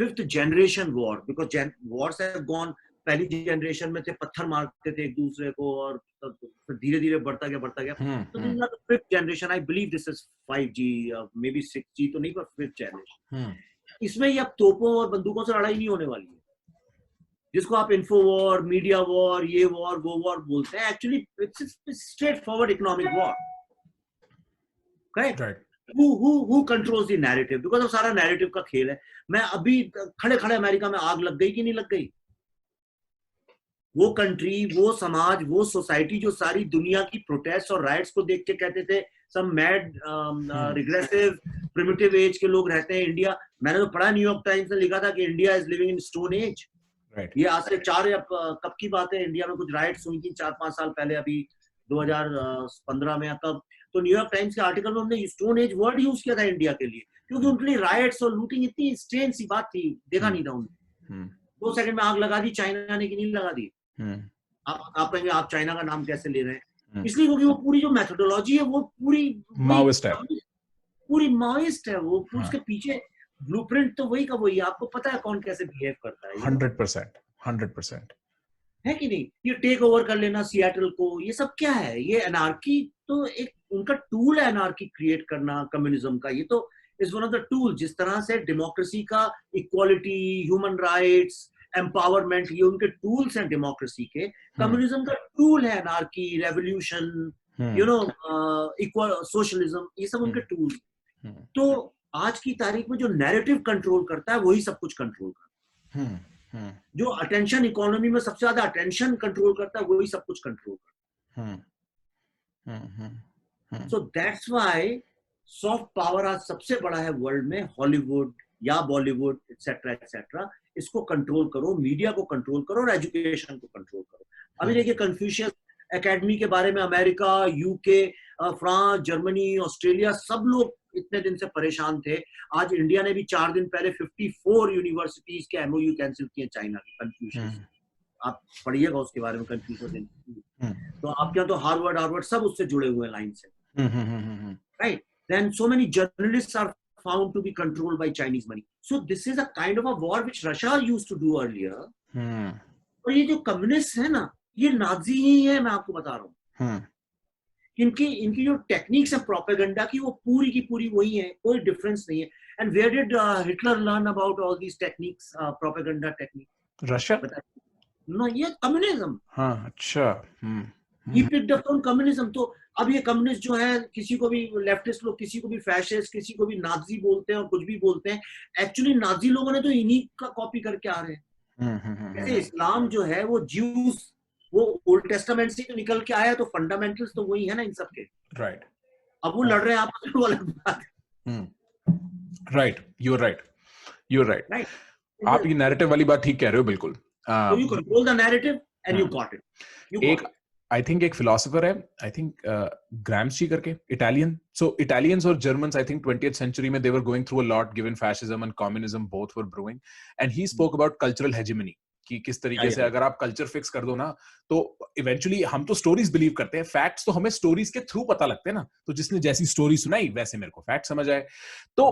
Speaker 2: 5th generation war, because wars have gone. पहली जनरेशन में थे, पत्थर मारते थे एक दूसरे को, और फिर धीरे धीरे बढ़ता गया. तो this is not the 5th generation. I believe this is 5G, maybe 6G तो नहीं, पर 5th generation. इसमें ये अब तोपों और बंदूकों से लड़ाई नहीं होने वाली है, जिसको आप इन्फो वॉर, मीडिया वॉर, ये वॉर, वो वॉर बोलते हैं. Actually it's straight forward economic war. Correct? who controls the narrative? Because वो सारा नैरेटिव का खेल है. मैं अभी खड़े खड़े अमेरिका में आग लग गई कि नहीं लग गई? वो कंट्री, वो समाज, वो सोसाइटी जो सारी दुनिया की प्रोटेस्ट और राइट्स को देख के कहते थे सब मैड रिग्रेसिव प्रिमिटिव एज के लोग रहते हैं इंडिया। मैंने तो पढ़ा, न्यूयॉर्क टाइम्स ने लिखा था कि India is living in stone age. ये आज से 4 या कब की बात है, इंडिया में कुछ राइट्स हुई थी 4-5 साल पहले, अभी 2015 में या कब। तो न्यूयॉर्क टाइम्स के आर्टिकल में उन्होंने स्टोन एज वर्ड यूज किया था इंडिया के लिए, क्योंकि उनके लिए राइट्स और लूटिंग इतनी स्ट्रेन सी बात थी, देखा नहीं था उन्होंने। 2 सेकंड में आग लगा दी चाइना ने, कि नहीं लगा दी? आप कहेंगे आप चाइना का नाम कैसे ले रहे हैं? इसलिए क्योंकि वो पूरी जो मेथोडोलॉजी है वो पूरी
Speaker 1: माओइस्ट है,
Speaker 2: पूरी माओइस्ट है। वो उसके पीछे ब्लूप्रिंट तो वही का वही है। आपको पता है कौन कैसे बिहेव करता है।
Speaker 1: 100%
Speaker 2: है कि नहीं? ये टेक ओवर कर लेना सिएटल को, ये सब क्या है? ये एनार्की तो एक उनका टूल है, एनार्की क्रिएट करना कम्युनिज्म का। ये तो is one of the tool. जिस तरह से डेमोक्रेसी का इक्वालिटी, ह्यूमन राइट्स, एम्पावरमेंट, ये उनके टूल्स हैं डेमोक्रेसी के। कम्युनिज्म का टूल है anarchy, revolution, you know, equal socialism, ये सब उनके टूल्स। तो आज की तारीख में जो नैरेटिव कंट्रोल करता है वही सब कुछ कंट्रोल करता है। जो अटेंशन इकोनॉमी में सबसे ज्यादा अटेंशन कंट्रोल करता है वही सब कुछ कंट्रोल करता है। So that's why soft power आज सबसे बड़ा है वर्ल्ड में। हॉलीवुड या बॉलीवुड एक्सेट्रा एक्सेट्रा, इसको कंट्रोल करो, मीडिया को कंट्रोल करो और एजुकेशन को कंट्रोल करो। अभी देखिए कन्फ्यूशियस एकेडमी के बारे में America, UK, France, Germany, Australia, सब लोग इतने दिन से परेशान थे। आज इंडिया ने भी 4 दिन पहले 54 यूनिवर्सिटीज के एमओयू कैंसिल किए चाइना के कन्फ्यूशियस। आप पढ़िएगा उसके बारे में, कन्फ्यूशियस। तो आपके यहाँ तो हार्वर्ड सब उससे जुड़े हुए लाइन से, right? Then so many journalists are found to be controlled by Chinese money. So this is a kind of a war which Russia used to do earlier. और ये जो कम्युनिस्ट है ना, ये नाजी ही है, मैं आपको बता रहा हूँ। इनकी जो टेक्निक्स है प्रोपेगेंडा की, वो पूरी की पूरी वही है, कोई डिफरेंस नहीं है। And where did Hitler learn about all these techniques, propaganda technique?
Speaker 1: Russia?
Speaker 2: No, ये कम्युनिज्म।
Speaker 1: हाँ, अच्छा।
Speaker 2: He picked up on communism। तो अब ये कम्युनिस्ट जो है, किसी को भी लेफ्टिस्ट लोग, किसी को भी फैशिस्ट, किसी को भी नाजी बोलते हैं और कुछ भी बोलते हैं। एक्चुअली नाजी लोगों ने तो इन्हीं का कॉपी करके आ रहे हैं। जैसे इस्लाम जो है वो ज्यूस, वो ओल्ड टेस्टामेंट से निकल के आया, तो फंडामेंटल्स तो वही है ना इन सब के,
Speaker 1: राइट।
Speaker 2: अब वो लड़ रहे हैं आपस में, वो अलग बात है।
Speaker 1: Right, you are right. आप ये नैरेटिव वाली बात ठीक कह रहे हो, बिल्कुल।
Speaker 2: So you control the narrative and you got it.
Speaker 1: I think एक फिलोसोफर है, आई थिंक ग्राम्शी करके, इटालियन। सो इटालियंस और Germans, I think 20th century में they were going through a lot given fascism and communism both were brewing, and he spoke about cultural hegemony, कि किस तरीके से अगर आप कल्चर फिक्स कर दो ना, तो इवेंचुअली हम तो स्टोरीज बिलीव करते हैं, फैक्ट्स तो हमें स्टोरीज के थ्रू पता लगते हैं ना। तो जिसने जैसी स्टोरी सुनाई वैसे मेरे को फैक्ट समझ आए। तो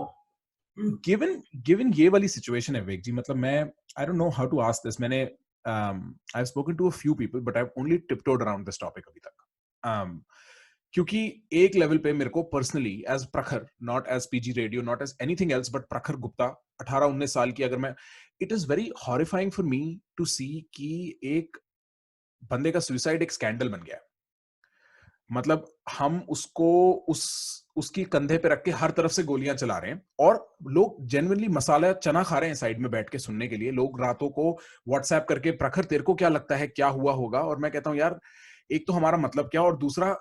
Speaker 1: गिवन ये वाली सिचुएशन है विवेक जी, मतलब मैं I don't know how to ask this. मैंने I've spoken to a few people, but I've only tiptoed around this topic अभी तक, क्योंकि एक लेवल पे मेरे को personally as Prakhar, not as PG radio, not as anything else, but Prakhar Gupta 18-19 साल की, अगर मैं, it is very horrifying for me to see कि एक बंदे का सुसाइड एक स्कैंडल बन गया। मतलब हम उसको उसकी कंधे पे रख के हर तरफ से गोलियां चला रहे हैं, और लोग जेन्युइनली मसाला चना खा रहे हैं साइड में बैठ के सुनने के लिए। लोग रातों को व्हाट्सएप करके, प्रखर तेरे को क्या लगता है क्या हुआ होगा? और मैं कहता हूं यार, एक तो हमारा मतलब क्या, और दूसरा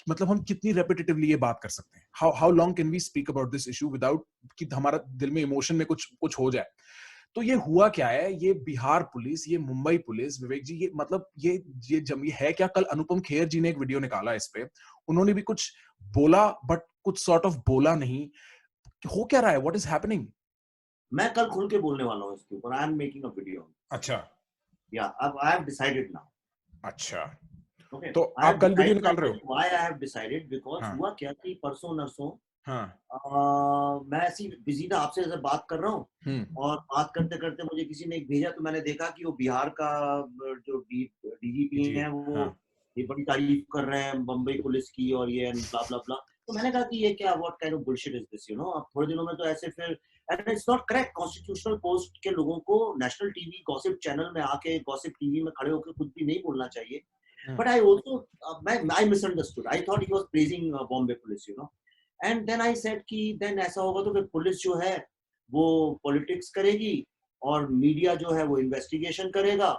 Speaker 1: मतलब हम कितनी रेपिटेटिवली ये बात कर सकते हैं? How long can we speak about this issue without कि हमारा दिल में इमोशन में कुछ हो जाए? तो ये हुआ क्या है? ये बिहार पुलिस, ये मुंबई पुलिस, विवेक जी, ये मतलब ये है क्या? कल अनुपम खेर जी ने एक वीडियो निकाला इस पे, उन्होंने भी कुछ बोला, बट कुछ सॉर्ट ऑफ बोला नहीं। हो क्या रहा है? What is happening?
Speaker 2: मैं कल खुल के बोलने वाला हूँ इसके ऊपर। I am making a video.
Speaker 1: अच्छा,
Speaker 2: या अब आई हैव डिसाइडेड नाउ।
Speaker 1: अच्छा,
Speaker 2: ओके,
Speaker 1: तो आप कल वीडियो निकाल रहे हो?
Speaker 2: Why I have decided, because हुआ क्या कि परसों नरसों मैं ऐसी बिजी था, आपसे जैसे बात कर रहा हूँ, और बात करते करते मुझे किसी ने एक भेजा, तो मैंने देखा कि वो बिहार का जो डीजीपी है, वो ये बड़ी तारीफ कर रहे हैं बम्बई पुलिस की, और ये ब्ला ब्ला ब्ला। तो मैंने कहा कि ये क्या, what kind of bullshit is this, you know? अब थोड़े दिनों में तो ऐसे फिर, and it's not correct constitutional post के लोगों को नेशनल टीवी गॉसिप चैनल में आके, गॉसिप टीवी में खड़े होकर कुछ भी नहीं बोलना चाहिए। But I also, I misunderstood, I thought he was praising Bombay police, you know. And then I said कि देन ऐसा होगा तो फिर पुलिस जो है वो पॉलिटिक्स करेगी, और मीडिया जो है वो इन्वेस्टिगेशन करेगा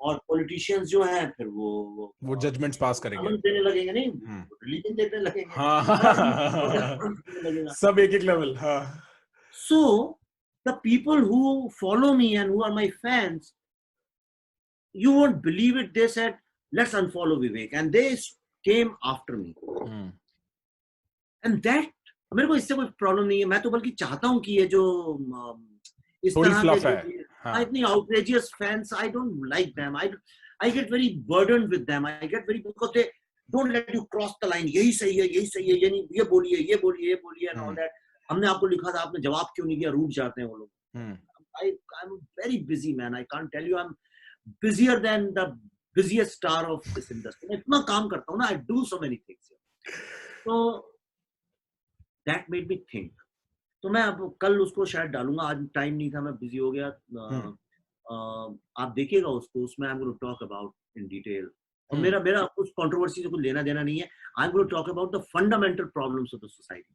Speaker 2: और पॉलिटिशियंस जो हैं फिर
Speaker 1: वो जजमेंट्स पास करेंगे,
Speaker 2: देने लगेंगे, नहीं रिलीजन देने लगेंगे,
Speaker 1: हाँ
Speaker 2: लगेगा।
Speaker 1: सब एक एक लेवल, हाँ.
Speaker 2: So the people who follow me and who are my fans, you won't believe it, they said let's unfollow Vivek and they came after me. And that, मेरे को इससे कोई प्रॉब्लम नहीं है, मैं तो बल्कि चाहता हूँ कि ये जो इस तरह के जो इतनी outrageous fans, I don't like them. I get very burdened with them. I get very, because they don't let you cross the line. यही सही है, यही सही है, ये नहीं, ये बोलिए, ये बोलिए, ये बोलिए and all that. हमने आपको लिखा था, आपने जवाब क्यों नहीं दिया, रूठ जाते हैं वो लोग. I'm very busy, man. I can't tell you, I'm busier than the busiest star of this industry. मैं इतना काम करता हूँ ना, I do so many things here. So that made me think. तो मैं अब कल उसको शायद डालूंगा, आज टाइम नहीं था, मैं बिजी हो गया. आप देखिएगा उसको, उसमें I'm going to talk about in detail. और मेरा उस कंट्रोवर्सी से कुछ लेना देना नहीं है. I'm going to talk about the fundamental problems of the society.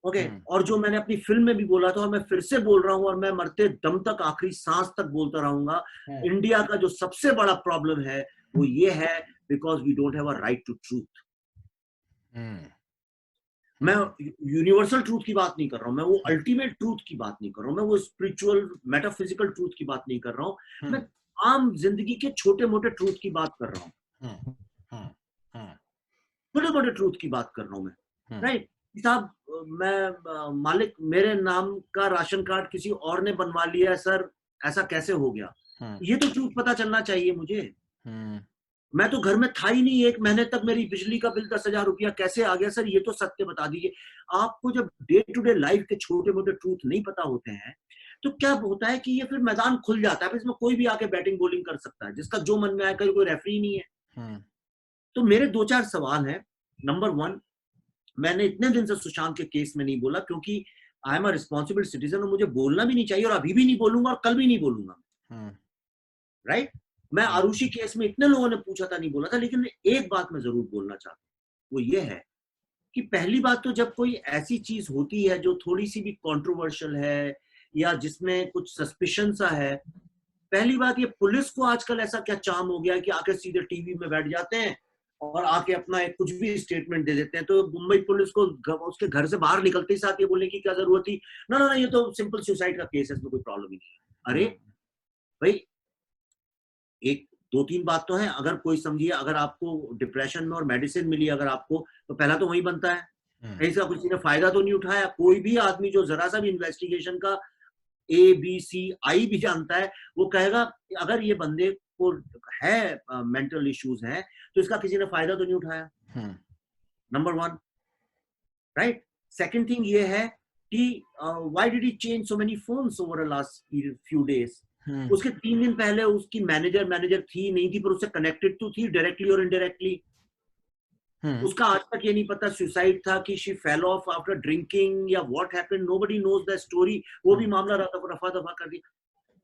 Speaker 2: Okay. और जो मैंने अपनी फिल्म में भी बोला था और मैं फिर से बोल रहा हूँ और मैं मरते दम तक, आखिरी सांस तक बोलता रहूंगा, इंडिया का जो सबसे बड़ा प्रॉब्लम है वो ये है, because we don't have a right to truth. मैं यूनिवर्सल ट्रूथ की बात नहीं कर रहा हूँ, मैं वो अल्टीमेट ट्रूथ की बात नहीं कर रहा हूँ, मैं वो स्पिरिचुअल मेटाफिजिकल ट्रूथ की बात नहीं कर रहा हूँ, मैं आम जिंदगी के छोटे मोटे ट्रूथ की बात कर रहा हूँ, छोटे मोटे ट्रूथ की बात कर रहा हूँ मैं. राइट साहब, मैं मालिक, मेरे नाम का राशन कार्ड किसी और ने बनवा लिया है सर, ऐसा कैसे हो गया? ये तो ट्रूथ पता चलना चाहिए मुझे. मैं तो घर में था ही नहीं, 1 महीने तक मेरी बिजली का बिल 10,000 रुपया कैसे आ गया सर, ये तो सत्य बता दीजिए. आपको जब डे टू डे लाइफ के छोटे मोटे ट्रूथ नहीं पता होते हैं तो क्या होता है कि ये फिर मैदान खुल जाता है, इसमें कोई भी आके बैटिंग बॉलिंग कर सकता है, जिसका जो मन में आए, कोई रेफरी नहीं है. तो मेरे 2-4 सवाल हैं. नंबर 1, मैंने इतने दिन से सुशांत के केस में नहीं बोला क्योंकि I am a responsible citizen और मुझे बोलना भी नहीं चाहिए, और अभी भी नहीं बोलूंगा और कल भी नहीं बोलूंगा. राइट. मैं आरुषि केस में इतने लोगों ने पूछा था, नहीं बोला था, लेकिन एक बात मैं जरूर बोलना चाहता हूँ, वो ये है कि पहली बात तो जब कोई ऐसी चीज होती है जो थोड़ी सी भी कंट्रोवर्शियल है या जिसमें कुछ सस्पिशन सा है, पहली बात ये पुलिस को आजकल ऐसा क्या चार्म हो गया है कि आके सीधे टीवी में बैठ जाते हैं और आके अपना एक कुछ भी स्टेटमेंट दे देते हैं. तो मुंबई पुलिस को उसके घर से बाहर निकलते ही साथ ये बोलने की क्या जरूरत थी, ना ना ये तो सिंपल सुसाइड का केस है, इसमें कोई प्रॉब्लम ही नहीं है. अरे भाई, एक 2-3 बात तो है. अगर कोई समझिए, अगर आपको डिप्रेशन में और मेडिसिन मिली अगर आपको, तो पहला तो वही बनता है, कहीं से किसी ने फायदा तो नहीं उठाया. कोई भी आदमी जो जरा सा भी इन्वेस्टिगेशन का ABCI भी जानता है, वो कहेगा अगर ये बंदे को है मेंटल इश्यूज हैं तो इसका किसी ने फायदा तो नहीं उठाया. नंबर 1. राइट. सेकंड थिंग ये है कि why did he change so many phones over the last few days. उसके 3 दिन पहले उसकी मैनेजर थी नहीं थी, पर उससे कनेक्टेड तो थी डायरेक्टली और इनडायरेक्टली. उसका आज तक ये नहीं पता सुसाइड था कि she fell off after drinking या what happened, nobody knows the story. वो भी मामला रफा दफा कर दिया.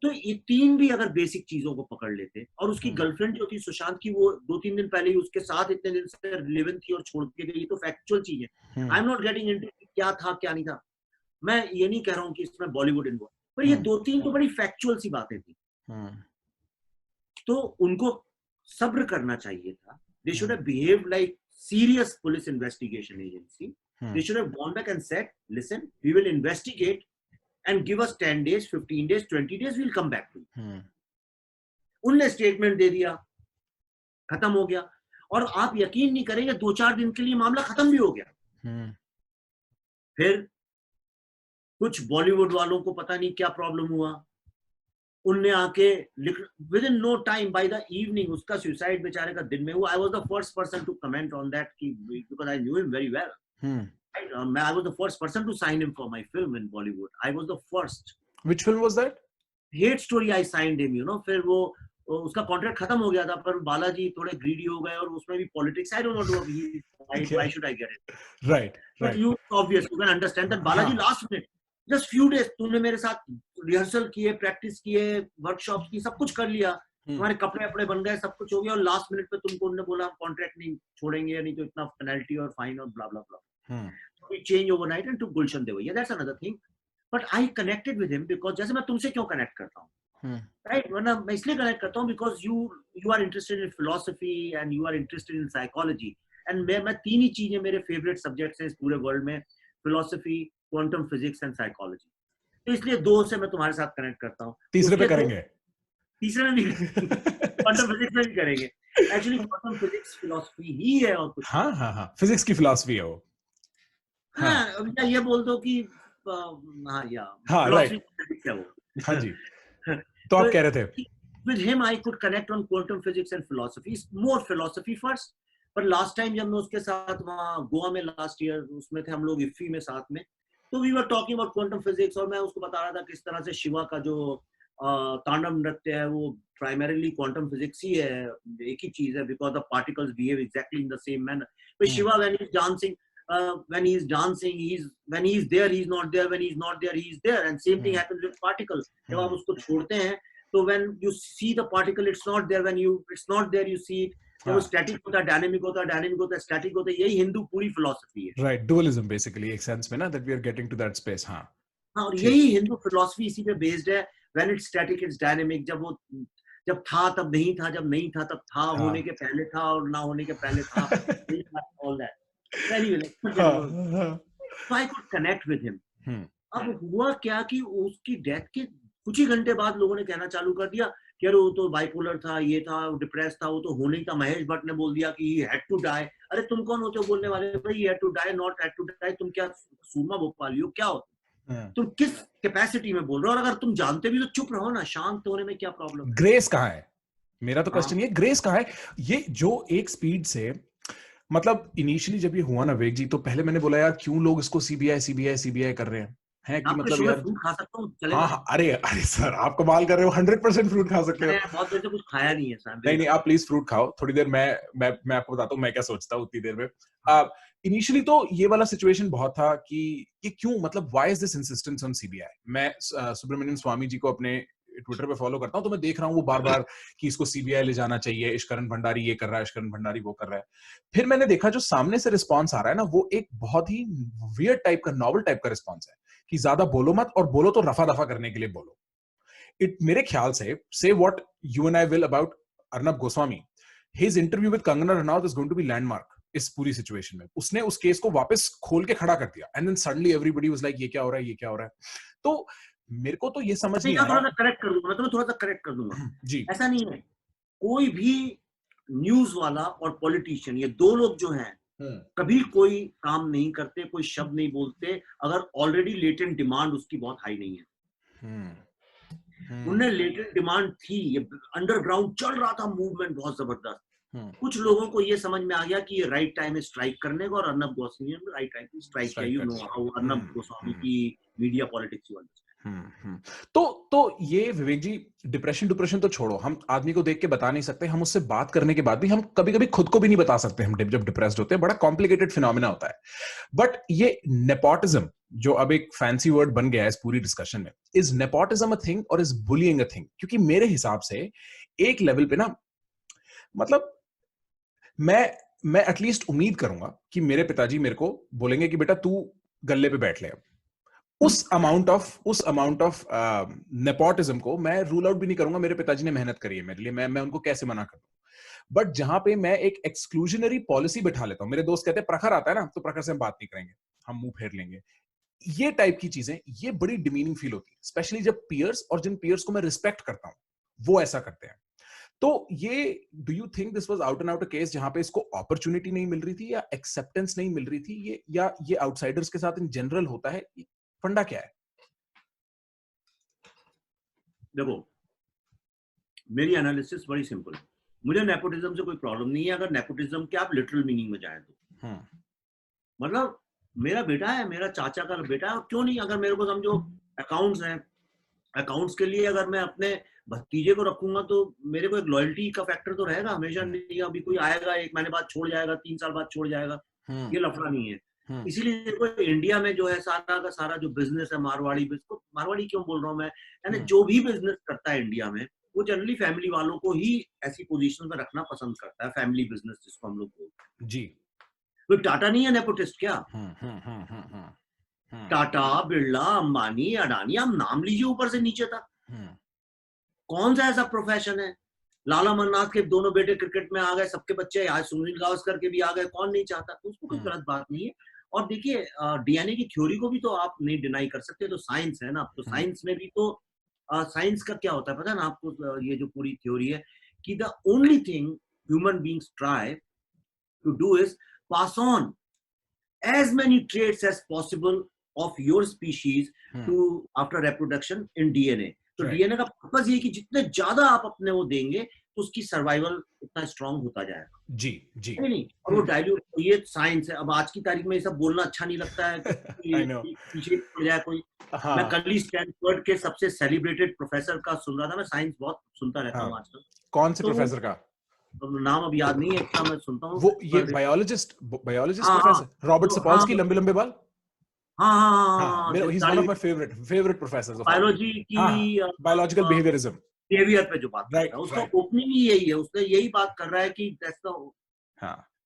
Speaker 2: तो ये 3 भी अगर बेसिक चीजों को पकड़ लेते, और उसकी गर्लफ्रेंड जो थी सुशांत की, वो 2-3 दिन पहले ही उसके साथ इतने दिन से रिलेवेंट थी और छोड़ के गई, तो फैक्चुअल चीज है. I am not getting into क्या था क्या नहीं था, मैं ये नहीं कह रहा हूँ कि इसमें बॉलीवुड इन्वॉल्व, पर ये 2-3 तो बड़ी फैक्चुअल सी बातें थी. तो उनको सब्र करना चाहिए था. They should have behaved like serious police investigation agency. They should have gone back and said, listen, we will investigate and give us 10 days, 15 days, 20 days, we'll come back to you. उनने स्टेटमेंट दे दिया, खत्म हो गया. और आप यकीन नहीं करेंगे, 2-4 दिन के लिए मामला खत्म भी हो गया. फिर कुछ बॉलीवुड वालों को पता नहीं क्या प्रॉब्लम हुआ, उनने आके within no time, by the evening उसका सुसाइड बेचारे का दिन में हुआ. I was the first person to comment on that, because I knew him very well. I was the first person to sign him for my film in Bollywood. I was the first.
Speaker 1: Which film was that?
Speaker 2: Hate Story. I signed him, you know. फिर वो उसका कॉन्ट्रैक्ट खत्म हो गया था, पर बालाजी थोड़े ग्रीडी हो गए और उसमें भी politics. I don't know why should I get it?
Speaker 1: Right.
Speaker 2: But you obviously you can understand that Balaji last minute, just few days, तूने मेरे साथ रिहर्सल किए, प्रैक्टिस किए, वर्कशॉप्स की, सब कुछ कर लिया, तुम्हारे कपड़े अपने बन गए, सब कुछ हो गया, और लास्ट मिनट पे तुमको उन्होंने बोला हम कॉन्ट्रैक्ट नहीं छोड़ेंगे, नहीं तो इतना पेनल्टी और फाइन और ब्ला ब्ला ब्ला. We change overnight and took Gulshan Devaiya. That's another thing. But I connected with him because जैसे मैं तुमसे क्यों कनेक्ट करता हूँ, राइट? वरना मैं इसलिए कनेक्ट करता हूँ because you are interested in philosophy and you are interested in psychology, and मैं तीन ही चीजें मेरे फेवरेट सब्जेक्ट्स हैं इस पूरे वर्ल्ड में, philosophy, quantum physics and psychology. तो इसलिए दो से मैं तुम्हारे साथ कनेक्ट करता हूँ।
Speaker 1: तीसरे पे करेंगे?
Speaker 2: तीसरे में भी क्वांटम फिजिक्स में भी करेंगे। एक्चुअली क्वांटम फिजिक्स फिलोसफी ही है और कुछ
Speaker 1: हाँ हाँ हाँ, फिजिक्स की फिलॉसफी है वो। हाँ
Speaker 2: हाँ, या ये बोल दो कि हाँ, या
Speaker 1: हाँ,
Speaker 2: फिलोसफी
Speaker 1: राइट।
Speaker 2: फिजिक्स है वो।
Speaker 1: हाँ जी, तो
Speaker 2: तो
Speaker 1: आप कह रहे थे?
Speaker 2: with him I could connect on quantum physics and philosophy, more philosophy first, पर लास्ट टाइम जब मैं उसके साथ वहाँ गोवा में लास्ट ईयर उसमें थे हम लोग इफ्फी में साथ में, तो we were talking about quantum physics, और मैं उसको बता रहा था किस तरह से शिवा का जो तांडव नृत्य है वो प्राइमरीली क्वांटम फिजिक्स ही है, एक ही चीज है, because the particles behave exactly in the same manner. but Shiva when he's dancing, when he's dancing, when he's there he's not there, when he's not there he's there, and same thing happens with particle। जब आप उसको छोड़ते हैं तो when you see the particle it's not there, when it's not there you see it। जब वो स्टैटिक होता है, डायनेमिक होता है, डायनेमिक होता है, स्टैटिक होता है, यही हिंदू पूरी फिलॉसफी है।
Speaker 1: राइट, डुअलिज्म बेसिकली एक सेंस में ना, that we are getting to that space. हाँ
Speaker 2: हाँ, और
Speaker 1: ठीक।
Speaker 2: यही हिंदू फिलॉसफी इसी पे बेस्ड है। When it's static it's dynamic, जब था तब नहीं था, जब नहीं था तब था,
Speaker 1: हाँ
Speaker 2: होने के पहले था और ना होने के पहले था, ऑल दैट।
Speaker 1: हाँ
Speaker 2: एनीवे,
Speaker 1: हाँ।
Speaker 2: so I could connect with him।
Speaker 1: हम्म
Speaker 2: अब हुआ क्या कि उसकी डेथ के कुछ ही घंटे बाद लोगों ने कहना चालू कर दिया कि अरे वो तो बाइपोलर था, ये था, डिप्रेस था, वो तो होना ही था। महेश भट्ट ने बोल दिया कि ही हैड टू डाई। अरे तुम कौन होते हो बोलने वाले? भाई had to die, not had to die. तुम क्या सूरमा भोपाली हो क्या हो? तुम किस कैपेसिटी में बोल रहे हो? और अगर तुम जानते भी तो चुप रहो ना, शांत होने में क्या प्रॉब्लम है?
Speaker 1: ग्रेस कहाँ है? मेरा तो
Speaker 2: हाँ,
Speaker 1: क्वेश्चन ये, ग्रेस कहाँ है? ये जो एक स्पीड से, मतलब इनिशियली जब ये हुआ ना वेग जी, तो पहले मैंने बोला यार क्यों लोग इसको सीबीआई सीबीआई सीबीआई कर रहे हैं कि
Speaker 2: आपके
Speaker 1: मतलब
Speaker 2: शो में
Speaker 1: यार।
Speaker 2: फ्रूट खा सकता हूँ,
Speaker 1: हाँ
Speaker 2: चलेगा?
Speaker 1: हाँ, अरे अरे सर आप कमाल कर रहे हो, 100% फ्रूट खा सकते हो।
Speaker 2: मैंने बहुत देर से कुछ खाया नहीं है सर,
Speaker 1: नहीं नहीं, आप प्लीज फ्रूट खाओ थोड़ी देर। मैं आपको बताता हूँ मैं क्या सोचता हूँ उतनी देर में।
Speaker 2: हाँ,
Speaker 1: इनिशियली तो ये वाला सिचुएशन बहुत था कि ये क्यों, मतलब why is this insistence on CBI. मैं सुब्रमण्यम स्वामी जी को अपने ट्विटर पे फॉलो करता हूँ, तो मैं देख रहा हूँ वो बार बार कि इसको सीबीआई ले जाना चाहिए, इश्करण भंडारी ये कर रहा है, इश्करण भंडारी वो कर रहा है। फिर मैंने देखा जो सामने से रिस्पॉन्स आ रहा है ना, वो एक बहुत ही वियर्ड टाइप का, नॉवल टाइप का रिस्पॉन्स है कि ज्यादा बोलो मत, और बोलो तो रफा दफा करने के लिए बोलो। मेरे ख्याल से what you and I will about Arnab Goswami, his interview with Kangana Ranaut is going to be landmark इस पूरी सिचुएशन में। उसने उस केस को वापस खोल के खड़ा कर दिया, and then suddenly everybody was like ये क्या हो रहा है, ये क्या हो रहा है। तो मेरे को तो ये समझ
Speaker 2: मैं
Speaker 1: नहीं
Speaker 2: यहाँ
Speaker 1: आया।
Speaker 2: थोड़ा सा करेक्ट कर दूंगा, मैं तुम्हें थोड़ा सा करेक्ट कर दूंगा।
Speaker 1: जी
Speaker 2: ऐसा नहीं है, कोई भी न्यूज वाला और पॉलिटिशियन, ये दो लोग जो हैं, कभी कोई काम नहीं करते, कोई शब्द नहीं बोलते अगर ऑलरेडी लेटेंट डिमांड उसकी बहुत हाई नहीं है। उनने लेटेंट डिमांड थी, ये अंडरग्राउंड चल रहा था मूवमेंट बहुत जबरदस्त। कुछ लोगों को ये समझ में आ गया कि ये राइट टाइम है स्ट्राइक करने का, और अर्नब गोस्वामी ने राइट टाइम पे स्ट्राइक किया। You know how Arnab Goswami की मीडिया पॉलिटिक्स यू अंडरस्टैंड।
Speaker 1: तो ये विवेक जी, डिप्रेशन तो छोड़ो, हम आदमी को देख के बता नहीं सकते, हम उससे बात करने के बाद भी हम कभी कभी खुद को भी नहीं बता सकते हम जब डिप्रेस्ड होते हैं। बड़ा कॉम्प्लिकेटेड फिनोमेना होता है। बट ये नेपोटिज्म जो अब एक फैंसी वर्ड बन गया है इस पूरी डिस्कशन में, इज नेपोटिज्म अ थिंग और इज बुलिंग अ थिंग? क्योंकि मेरे हिसाब से एक लेवल पे ना, मतलब मैं एटलीस्ट उम्मीद करूंगा कि मेरे पिताजी मेरे को बोलेंगे कि बेटा तू गल्ले पे बैठ ले। उस अमाउंट ऑफ नेपोटिज्म को मैं रूल आउट भी नहीं करूंगा। मेरे पिताजी ने मेहनत करी है मेरे लिए, मैं उनको कैसे मना कर दूं। बट जहां पे मैं एक एक्सक्लूजनरी पॉलिसी बिठा लेता हूं, मेरे दोस्त कहते हैं प्रखर आता है ना, तो प्रखर से हम बात नहीं करेंगे, हम मुंह फेर लेंगे, ये टाइप की चीजें, ये बड़ी डिमीनिंग फील होती है, स्पेशली जब पीयर्स, और जिन पीयर्स को मैं रिस्पेक्ट करता हूं, वो ऐसा करते हैं। तो ये, do you think this was out and out a case जहां पे इसको अपॉर्चुनिटी नहीं मिल रही थी, या एक्सेप्टेंस नहीं मिल रही थी, ये या ये आउटसाइडर्स के साथ इन जनरल होता है? फंडा क्या है?
Speaker 2: देखो, मेरी एनालिसिस बड़ी सिंपल है। मुझे नेपोटिज्म से कोई प्रॉब्लम नहीं है अगर नेपोटिज्म के आप लिटरल मीनिंग में जाए तो। मतलब मेरा बेटा है, मेरा चाचा का बेटा है, क्यों नहीं? अगर मेरे को समझो अकाउंट्स हैं, अकाउंट्स के लिए अगर मैं अपने भतीजे को रखूंगा तो मेरे को एक लॉयल्टी का फैक्टर तो रहेगा हमेशा। नहीं अभी कोई आएगा 1 महीने बाद छोड़ जाएगा, 3 साल बाद छोड़ जाएगा, ये लफड़ा नहीं है। इसीलिए देखो इंडिया में जो है सारा का सारा जो बिजनेस है, मारवाड़ी बिजनेस, मारवाड़ी क्यों बोल रहा हूँ मैं, यानी जो भी बिजनेस करता है इंडिया में, वो जनरली फैमिली वालों को ही ऐसी पोजीशन में रखना पसंद करता है, फैमिली बिजनेस जिसको हम लोग बोलते हैं।
Speaker 1: जी।
Speaker 2: कोई टाटा नहीं है नेपोटिस्ट क्या? टाटा, बिरला, अंबानी, अडानी, आप नाम लीजिए ऊपर से नीचे तक। कौन सा ऐसा प्रोफेशन है? लाला अमरनाथ के दोनों बेटे क्रिकेट में आ गए, सबके बच्चे, आज सुनील गावस्कर के भी आ गए, कौन नहीं चाहता? तो उसको कोई गलत बात नहीं है। और देखिए डीएनए की थ्योरी को भी तो आप नहीं डिनाई कर सकते, तो साइंस है ना। तो साइंस में भी तो साइंस का क्या होता है पता है ना आपको? ये जो पूरी थ्योरी है कि the only thing human beings try to do is pass on as many traits as possible of your species to after reproduction in DNA. तो डीएनए का पर्पस ये कि जितने ज्यादा आप अपने वो देंगे तो उसकी सर्वाइवल उतना स्ट्रांग होता जाएगा।
Speaker 1: जी जी
Speaker 2: नहीं, और वो डाइल्यूट, ये साइंस है। अब आज की तारीख में ये सब बोलना अच्छा नहीं लगता है कि पीछे पड़ जाए कोई। मैं कल ही स्टैनफोर्ड के सबसे सेलिब्रेटेड प्रोफेसर का सुन रहा था। मैं साइंस बहुत सुनता रहता हूँ आजकल।
Speaker 1: कौन से प्रोफेसर का?
Speaker 2: नाम अब याद नहीं है, इतना मैं सुनता हूँ।
Speaker 1: वो ये बायोलॉजिस्ट प्रोफेसर रॉबर्ट सपोल्स्की, लंबे बाल।
Speaker 2: हाँ,
Speaker 1: मेरा he's one of my favorite professors of
Speaker 2: biology की
Speaker 1: biological behaviorism
Speaker 2: बिहेवियर पे जो बात कर रहा है, उसका ओपनिंग ही यही है। उसने यही बात कर रहा है कि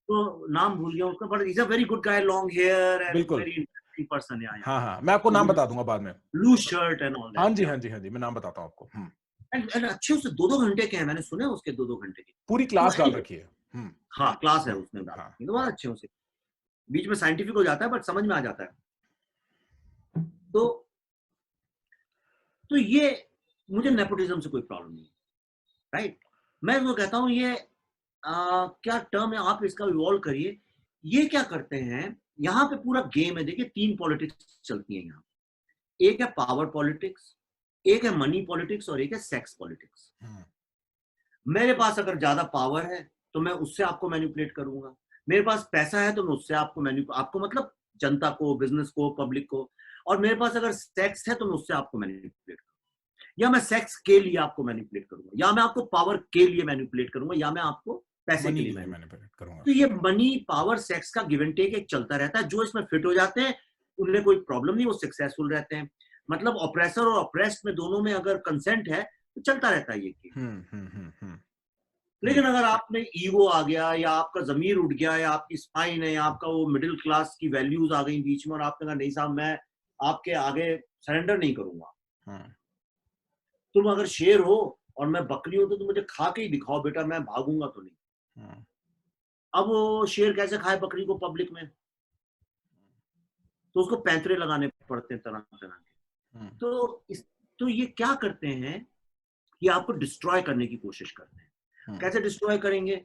Speaker 2: तो नाम भूल गया उसका, but is a very good guy, long hair and very interesting person है।
Speaker 1: हाँ, मैं आपको नाम बता दूंगा बाद में।
Speaker 2: Blue shirt and all that.
Speaker 1: हाँ जी, मैं नाम बताता हूँ आपको।
Speaker 2: एंड अच्छे उससे 2-2 घंटे के हैं, मैंने सुने उसके 2-2 घंटे की
Speaker 1: पूरी क्लास डाल रखी है।
Speaker 2: हाँ, क्लास है उसने डाल रखी है, तो बहुत अच्छे उसे। बीच में साइंटिफिक हो जाता है बट समझ में आ जाता है। तो ये मुझे नेपोटिज्म से कोई प्रॉब्लम नहीं, राइट? मैं तो कहता हूँ ये क्या टर्म है, आप इसका इवॉल्व करिए। ये क्या करते हैं, यहाँ पे पूरा गेम है। देखिए 3 पॉलिटिक्स चलती है यहाँ। एक है पावर पॉलिटिक्स, एक है मनी पॉलिटिक्स और एक है सेक्स पॉलिटिक्स। मेरे पास अगर ज्यादा पावर है तो मैं उससे आपको मैनिपुलेट करूंगा, मेरे पास पैसा है तो मैं उससे आपको मतलब जनता को, बिजनेस को, पब्लिक को। और मेरे पास अगर सेक्स है तो मैं उससे आपको मैनिपुलेट करूंगा, या मैं सेक्स के लिए आपको मैनिपुलेट करूंगा, या मैं आपको पावर के लिए मैनिपुलेट करूंगा, या मैं आपको पैसे के लिए मैनिपुलेट करूंगा। तो ये मनी, पावर, सेक्स का गिव एंड टेक एक चलता रहता है। जो इसमें फिट हो जाते हैं उन्हें कोई प्रॉब्लम नहीं, वो सक्सेसफुल रहते हैं। मतलब ऑपरेसर और ऑपरेस्ड में दोनों में अगर कंसेंट है तो चलता रहता है ये गेम। लेकिन अगर आपने ईगो आ गया, या आपका जमीर उठ गया, या आपकी स्पाइन है, या आपका वो मिडिल क्लास की वैल्यूज आ गई बीच में, और आपने कहा नहीं साहब मैं आपके आगे सरेंडर नहीं करूंगा। तुम अगर शेर हो और मैं बकरी हूं तो तुम मुझे खा के ही दिखाओ बेटा, मैं भागूंगा तो नहीं। अब वो शेर कैसे खाए बकरी को पब्लिक में? तो उसको पैंतरे लगाने पड़ते हैं तरह तरह के। तो ये क्या करते हैं कि आपको डिस्ट्रॉय करने की कोशिश करते हैं। कैसे डिस्ट्रॉय करेंगे?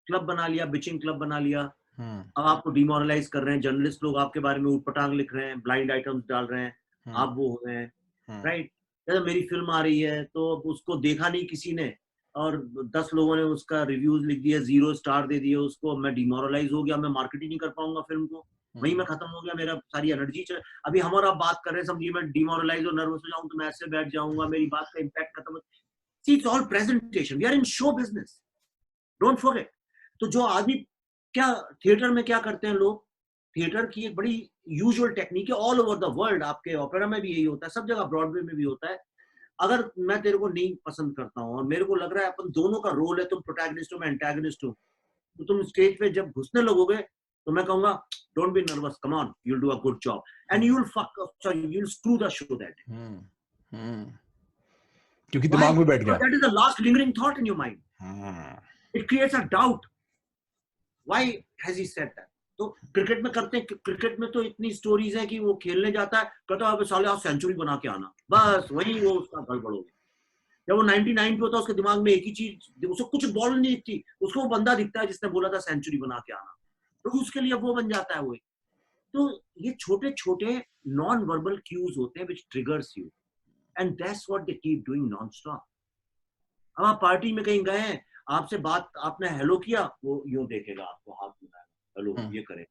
Speaker 2: क्लब बना लिया, बिचिंग क्लब बना लिया। अब आपको डिमोरलाइज कर रहे हैं, जर्नलिस्ट लोग आपके बारे में ऊटपटांग लिख रहे हैं, ब्लाइंड आइटम्स डाल रहे हैं, आप वो हो रहे हैं, राइट? जैसे मेरी फिल्म आ रही है तो उसको देखा नहीं किसी ने और 10 लोगों ने उसका रिव्यूज लिख दिया, 0 स्टार दे दिए उसको, मैं डिमोरलाइज हो गया, मैं मार्केट ही नहीं कर पाऊंगा फिल्म को, वहीं मैं खत्म हो गया, मेरा सारी एनर्जी चले। अभी हम और आप बात कर रहे हैं, समझिए मैं डिमोरलाइज और नर्वस हो जाऊं तो मैं ऐसे बैठ जाऊंगा, मेरी बात का इम्पैक्ट खत्म हो। See, it's all presentation. We are in show business. Don't forget. तो जो आदमी क्या थिएटर में क्या करते हैं लोग, थिएटर की एक बड़ी यूजुअल टेक्निक है ऑल ओवर द वर्ल्ड। आपके ओपेरा में भी यही होता है, सब जगह, ब्रॉडवे में भी होता है। अगर मैं तेरे को नहीं पसंद करता हूँ और मेरे को लग रहा है अपन दोनों का रोल है, तुम प्रोटैगनिस्ट हो मैं एंटागनिस्ट हूँ, तो तुम स्टेज पे जब घुसने लगोगे तो मैं कहूंगा don't be nervous, come on, you will do a good job and you will screw the show that day.
Speaker 1: क्योंकि दिमाग में बैठ गया।
Speaker 2: That is the last lingering thought in your mind. It creates a doubt. Why has he said that? तो क्रिकेट में करते हैं, क्रिकेट में तो इतनी स्टोरीज है कि वो खेलने जाता है, कहता है साले आप सेंचुरी बना के आना, बस वही वो उसका गड़बड़ हो गया। जब वो 99 पे होता है उसके दिमाग में एक ही चीज, उसको कुछ बॉल नहीं दिखती, उसको वो बंदा दिखता है जिसने बोला था सेंचुरी बना के आना, तो उसके लिए वो बन जाता है वो। तो ये छोटे छोटे नॉन वर्बल क्यूज होते हैं which triggers you. And that's what they keep doing non-stop. अब आप पार्टी में कहीं गए हैं, आपसे बात, आपने हेलो किया, वो यूं देखेगा आपको, हाथ मिलाएगा, हेलो ये करे।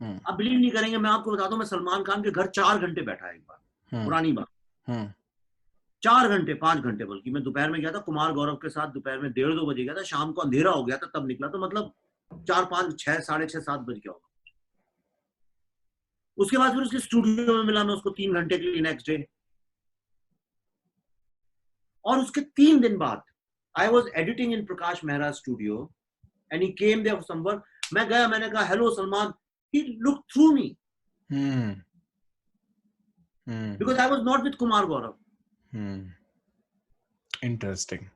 Speaker 2: आप बिलीव नहीं करेंगे, मैं आपको बताता हूँ, मैं सलमान खान के घर 4 घंटे बैठा एक बार, पुरानी बात, 4 घंटे 5 घंटे बल्कि। मैं दोपहर में गया था कुमार गौरव के साथ, दोपहर में 1:30-2 बजे गया था, शाम को अंधेरा हो गया था तब निकला, तो मतलब 4-5-6 6:30 7 बज गया होगा। उसके बाद फिर उसके स्टूडियो में मिला मैं उसको 3 घंटे के लिए नेक्स्ट डे, और उसके 3 दिन बाद I was editing in Prakash Mehra studio and he came there for some work. मैं गया, मैंने कहा hello Salman, he look through me, Because I was not with Kumar Gaurav.
Speaker 1: Interesting.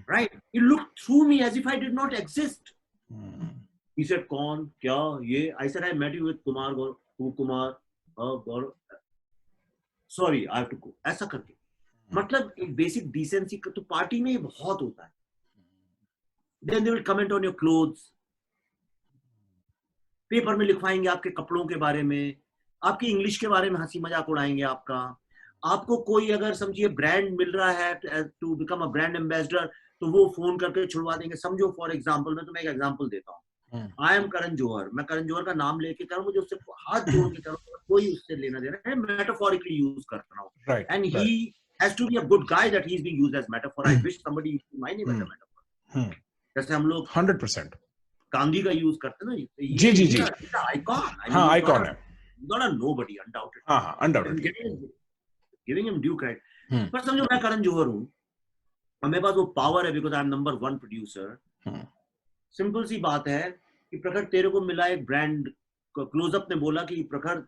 Speaker 2: Right? He looked through me as if I did not exist. He said, "Kaun? Kya? Ye?" I said, "I met you with Kumar Gaurav." Who Kumar? Gaurav. Sorry, I have to go. ऐसा करके. मतलब एक basic decency का तो पार्टी में बहुत होता है. Then they will comment on your clothes. Paper में लिखवाएंगे आपके कपड़ों के बारे में, आपकी इंग्लिश के बारे में हंसी मजाक उड़ाएंगे आपका. आपको कोई अगर समझिए ब्रांड मिल रहा है to become a brand ambassador, तो वो फोन करके छुड़वा देंगे. समझो फॉर एग्जांपल, मैं तुम्हें एक एग्जांपल देता हूँ. I am Karan Johar. मैं करण जौहर का नाम लेके करूँ, मुझे उससे हाथ जोड़ के करूँ, कोई उससे लेना देना है, मेटाफोरिकली यूज कर रहा हूँ. And he has to be a good guy that he is being used as metaphor. I wish somebody used my name as a metaphor. जैसे हम लोग
Speaker 1: 100%
Speaker 2: गांधी का यूज करते हैं ना.
Speaker 1: जी जी जी.
Speaker 2: आइकॉन.
Speaker 1: हाँ, आइकॉन है.
Speaker 2: Not a nobody, undoubted.
Speaker 1: हाँ, undoubtedly.
Speaker 2: Giving him due credit. पर समझो मैं करण जौहर हूँ और मेरे पास वो पावर है because I'm number 1 producer. Simple सी बात है कि प्रखर तेरे को मिला एक ब्रांड. क्लोजअप ने बोला कि प्रखर,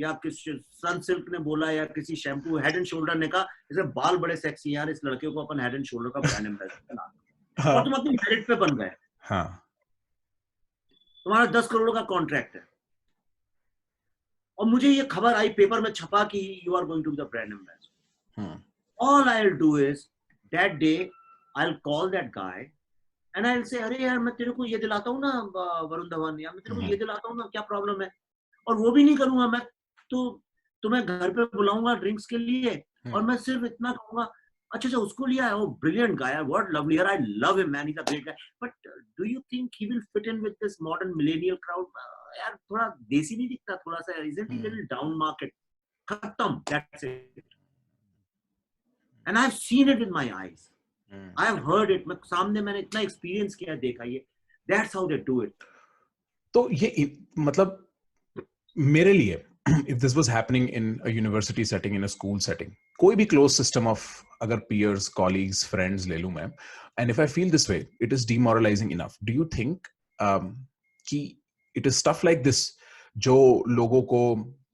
Speaker 2: या किसी सनसिल्क ने बोला, या किसी शैम्पू हेड एंड शोल्डर ने कहा इसे बाल बड़े सेक्सी यार, इस लड़के को अपन हेड एंड शोल्डर का ब्रांड एम्बेसडर बना. और तुम अपनी मेरिट पे बन गए. तुम्हारा 10 करोड़ का कॉन्ट्रैक्ट है और मुझे ये खबर आई, पेपर में छपा कि you are going to be the brand ambassador. All I will do is that day I will call that guy and I will say, अरे यार मैं तेरे को ये दिलाता हूँ ना वरुण धवन, या मैं तेरे को ये दिलाता हूँ ना, क्या प्रॉब्लम है. और वो भी नहीं करूंगा मैं, तो तुम्हें घर पे बुलाऊंगा ड्रिंक्स के लिए और मैं सिर्फ इतना कहूंगा, अच्छा अच्छा उसको लिया है, वो ब्रिलियंट गाय, व्हाट लवली, यार I love him man, he is a great guy, but do you think he will fit in with this modern millennial crowd. यार थोड़ा देसी नहीं दिखता, थोड़ा सा isn't he little down market. खत्म. That's it. And I've seen it with my eyes. I've heard it. मैं सामने मैंने इतना एक्सपीरियंस किया, देखा ये. That's how they do it.
Speaker 1: तो ये मतलब मेरे लिए if this was happening in a university setting, in a school setting, कोई भी closed system of अगर peers, colleagues, friends ले लूं मैं, and if I feel this way, it is demoralizing enough. Do you think कि it is stuff like this जो लोगों को,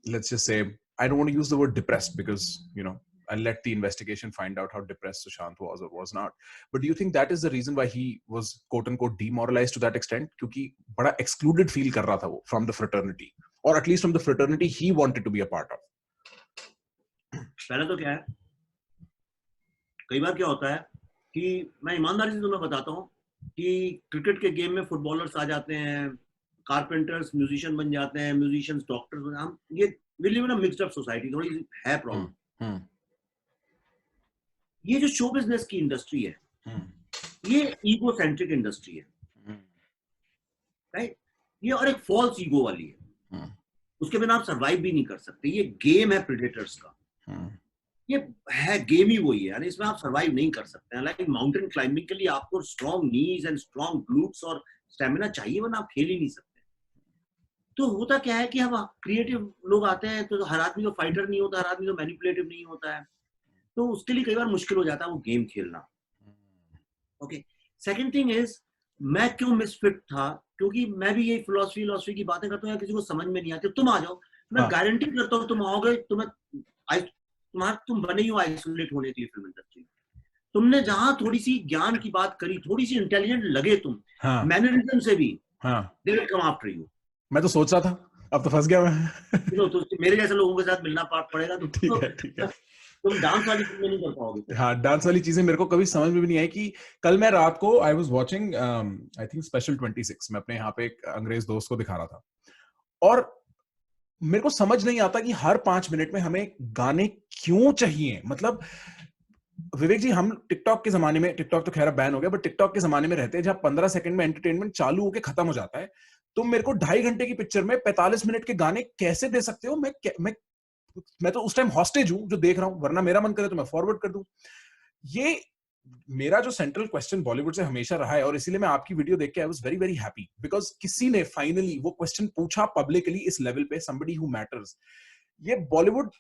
Speaker 1: let's just say, I don't want to use the word depressed because you know I'll let the investigation find out how depressed Sushant was or was not, but do you think that is the reason why he was quote unquote demoralized to that extent, क्योंकि बड़ा excluded feel कर रहा था वो from the fraternity, or at least from the fraternity he wanted to be a part of.
Speaker 2: पहले तो क्या है, कई बार क्या होता है कि मैं ईमानदारी से तुम्हें बताता हूँ कि क्रिकेट के गेम में फुटबॉलर्स आ जाते हैं, कारपेंटर्स म्यूजिशियन बन जाते हैं, म्यूजिशियंस डॉक्टर. हम ये we live in a mixed up society, थोड़ी है प्रॉब्लम. ये जो शो बिजनेस की इंडस्ट्री है, ये ईगो सेंट्रिक इंडस्ट्री है, राइट. ये और एक फॉल्स ईगो वाली है, उसके बिना आप सरवाइव भी नहीं कर सकते. ये गेम है प्रेडेटर्स का, ये है गेम ही वही है, यानी इसमें आप सरवाइव नहीं कर सकते. लाइक माउंटेन क्लाइंबिंग के लिए आपको strong knees and strong glutes और स्टेमिना चाहिए, वरना आप खेल ही नहीं सकते. तो होता क्या है कि हम क्रिएटिव लोग आते हैं, तो हर आदमी तो फाइटर नहीं होता, हर आदमी तो मैनिपुलेटिव नहीं होता है, तो उसके लिए कई बार मुश्किल हो जाता है वो गेम खेलना. ओके. सेकंड थिंग इज, मैं क्यों मिसफिट था, क्योंकि मैं भी यही फिलॉसफी की बातें करता हूँ, किसी को समझ में नहीं आती. तुम आ जाओ, मैं गारंटी करता हूँ तुम आओगे, तुम बने ही हो आइसोलेट होने के लिए फिल्म इंडस्ट्री. तुमने जहां थोड़ी सी ज्ञान की बात करी, थोड़ी सी इंटेलिजेंट लगे तुम, मैनरिज्म से भी, they will come after you. मैं तो सोच रहा था, अब तो फंस गया मैं. तो मेरे जैसे लोगों के साथ मिलना पड़ेगा. तो ठीक है. तुम डांस वाली चीजें नहीं कर पाओगे. हाँ, डांस वाली चीजें मेरे को कभी समझ में भी नहीं आई. कि कल मैं रात को I was watching I think special 26, मैं अपने यहाँ पे एक अंग्रेज दोस्त को दिखा रहा था, और मेरे को समझ नहीं आता कि हर 5 मिनट में हमें गाने क्यों चाहिए. मतलब विवेक जी, हम टिकटॉक के जमाने में, टिकटॉक तो खैर बैन हो गया, बट टिकटॉक के जमाने में रहते हैं जहां 15 सेकंड में एंटरटेनमेंट चालू होकर खत्म हो जाता है. तुम मेरे को 2.5 घंटे की पिक्चर में 45 मिनट के गाने कैसे दे सकते हो? मैं तो उस टाइम हॉस्टेज हूं जो देख रहा हूं, वरना मेरा मन करे तो मैं फॉरवर्ड कर दूं. ये मेरा जो सेंट्रल क्वेश्चन बॉलीवुड से हमेशा रहा है, और इसीलिए मैं आपकी वीडियो देख के I was very very happy, because किसी ने फाइनली वो क्वेश्चन पूछा पब्लिकली इस लेवल पे, somebody who matters. ये बॉलीवुड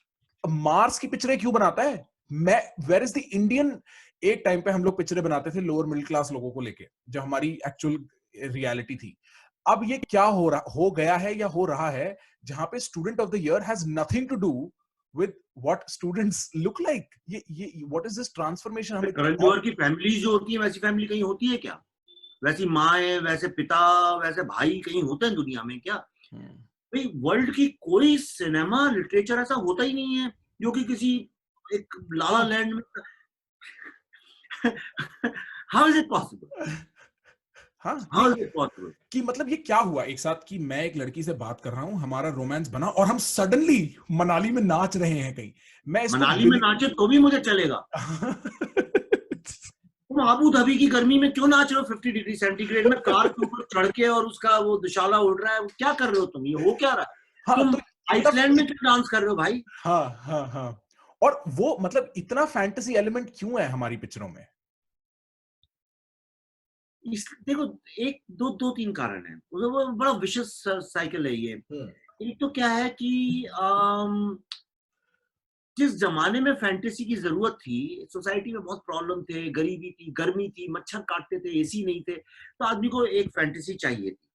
Speaker 2: मार्स की पिक्चरें क्यों बनाता है? Where is the Indian? एक टाइम पे हम लोग पिक्चरें बनाते थे लोअर मिडिल क्लास लोगों को लेके, जो हमारी एक्चुअल रियलिटी थी.
Speaker 1: अब ये क्या हो गया है या हो रहा है जहां पे student of the year has nothing to do with what students look like. ये व्हाट इज दिस ट्रांसफॉर्मेशन? हमें
Speaker 2: करण जौहर की फैमिली जो होती है वैसी फैमिली कहीं होती है क्या? वैसी माँ है, वैसे पिता, वैसे भाई कहीं होते हैं दुनिया में क्या? भाई वर्ल्ड की कोई सिनेमा लिटरेचर ऐसा होता ही नहीं है जो कि किसी एक लाला लैंड में हाउ इज इट पॉसिबल?
Speaker 1: हाँ
Speaker 2: हाउ इज इट पॉसिबल?
Speaker 1: कि मतलब ये क्या हुआ एक साथ कि मैं एक लड़की से बात कर रहा हूँ, हमारा रोमांस बना और हम सडनली मनाली में नाच रहे हैं कहीं. मैं इसको
Speaker 2: मनाली में नाचे तो भी मुझे चलेगा. तुम आबू धाबी की गर्मी में क्यों नाच रहे हो 50 डिग्री सेंटीग्रेड में कार के ऊपर चढ़ के और उसका वो दुशाला उड़ रहा है? क्या कर रहे हो तुम? ये हो क्या रहा है?
Speaker 1: हाँ,
Speaker 2: तुम
Speaker 1: तो
Speaker 2: आइसलैंड में क्यों डांस कर रहे हो भाई?
Speaker 1: हाँ हाँ हाँ. और वो मतलब इतना फैंटेसी एलिमेंट क्यों है हमारी पिक्चरों में?
Speaker 2: देखो, एक दो दो तीन कारण है. वो बड़ा विशेष साइकिल है ये. एक तो क्या है कि जिस जमाने में फैंटेसी की जरूरत थी, सोसाइटी में बहुत प्रॉब्लम थे, गरीबी थी, गर्मी थी, मच्छर काटते थे, एसी नहीं थे, तो आदमी को एक फैंटेसी चाहिए थी.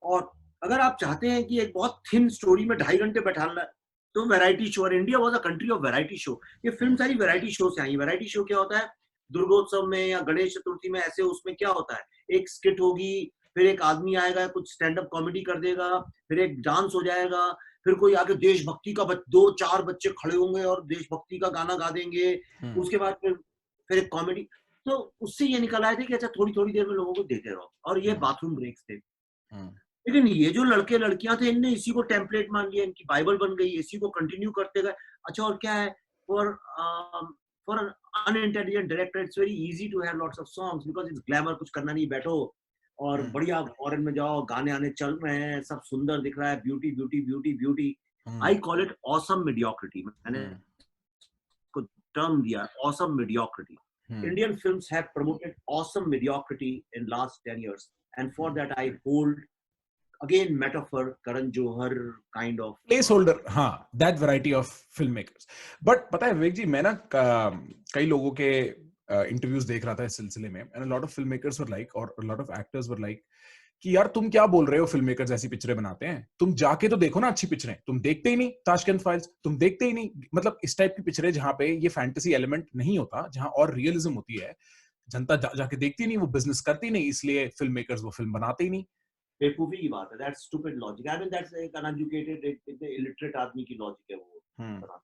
Speaker 2: और अगर आप चाहते हैं कि एक बहुत थिन स्टोरी में 2.5 घंटे बैठाना है, तो वैरायटी शो. और India was a country of variety show. ये फिल्म सारी वैरायटी शो से आई. वैरायटी शो क्या होता है? दुर्गोत्सव में या गणेश चतुर्थी में ऐसे उसमें क्या होता है? एक स्किट होगी, फिर एक आदमी आएगा, कुछ स्टैंड अप कॉमेडी कर देगा, फिर एक डांस हो जाएगा, फिर कोई आगे देशभक्ति का 2-4 बच्चे खड़े होंगे और देशभक्ति का गाना गा देंगे. उसके बाद फिर एक कॉमेडी. तो उससे ये निकल आए थे कि अच्छा थोड़ी थोड़ी देर में लोगों को देते रहो. और ये बाथरूम ब्रेक्स थे. लेकिन ये जो लड़के लड़कियां थे, इनने इसी को टेम्पलेट मान लिया, इनकी बाइबल बन गई, इसी को कंटिन्यू करते गए. अच्छा और क्या है? For an unintelligent director it's very easy to have lots of songs because it's glamour. कुछ करना नहीं, बैठो और बढ़िया फॉरेन में जाओ, गाने आने चल रहे हैं, सब सुंदर दिख रहा है, beauty beauty beauty beauty. I call it awesome mediocrity. मैंने को टर्म दिया awesome mediocrity. Indian films have promoted awesome mediocrity in last 10 years, and for that I hold again metaphor Karan Johar kind of
Speaker 1: placeholder. हाँ, that variety of filmmakers. But पता है विवेक जी, मैं ना कई लोगों के इंटरव्यूज देख रहा था इस सिलसिले में, and a lot of filmmakers were like, और a lot of actors were like कि यार तुम क्या बोल रहे हो, फिल्म मेकर्स ऐसी पिक्चरें बनाते हैं, तुम जाके तो देखो ना अच्छी पिक्चरें. तुम देखते ही नहीं ताशकंद फाइल्स, तुम देखते ही नहीं. मतलब इस टाइप की पिक्चरें जहां पे ये फैंटेसी एलिमेंट नहीं होता, जहां और रियलिज्म होती है, जनता जाके देखती नहीं, वो बिजनेस करती नहीं, इसलिए फिल्म मेकर्स वो फिल्म बनाते ही नहीं.
Speaker 2: बेवकूफी की बात है. That's stupid logic. I mean that's एक अनएजुकेटेड, एक इलिटरेट आदमी की लॉजिक है वो.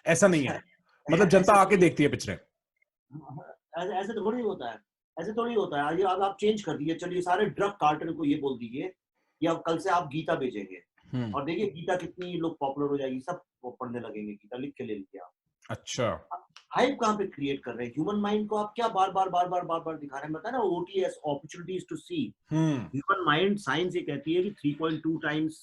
Speaker 1: ऐसा नहीं है. मतलब जनता आके देखती है पिक्चरें.
Speaker 2: ऐसे तो थोड़ी होता है. ऐसे थोड़ी होता है. ये अब आप चेंज कर दिए. चलिए सारे ड्रग कार्टेल को ये बोल दीजिए कि अब कल से आप गीता भेजेंगे, और देखिए गीता कितनी लोग पॉपुलर हो जाएगी, सब पढ़ने लगेंगे गीता. लिख के ले लीजिए आप.
Speaker 1: अच्छा,
Speaker 2: हाइप कहाँ पे क्रिएट कर रहे हैं? ह्यूमन माइंड को आप क्या बार बार दिखा रहे हैं? बताए ना, OTS, opportunities to see. Human mind, science ये कहती है कि 3.2 टाइम्स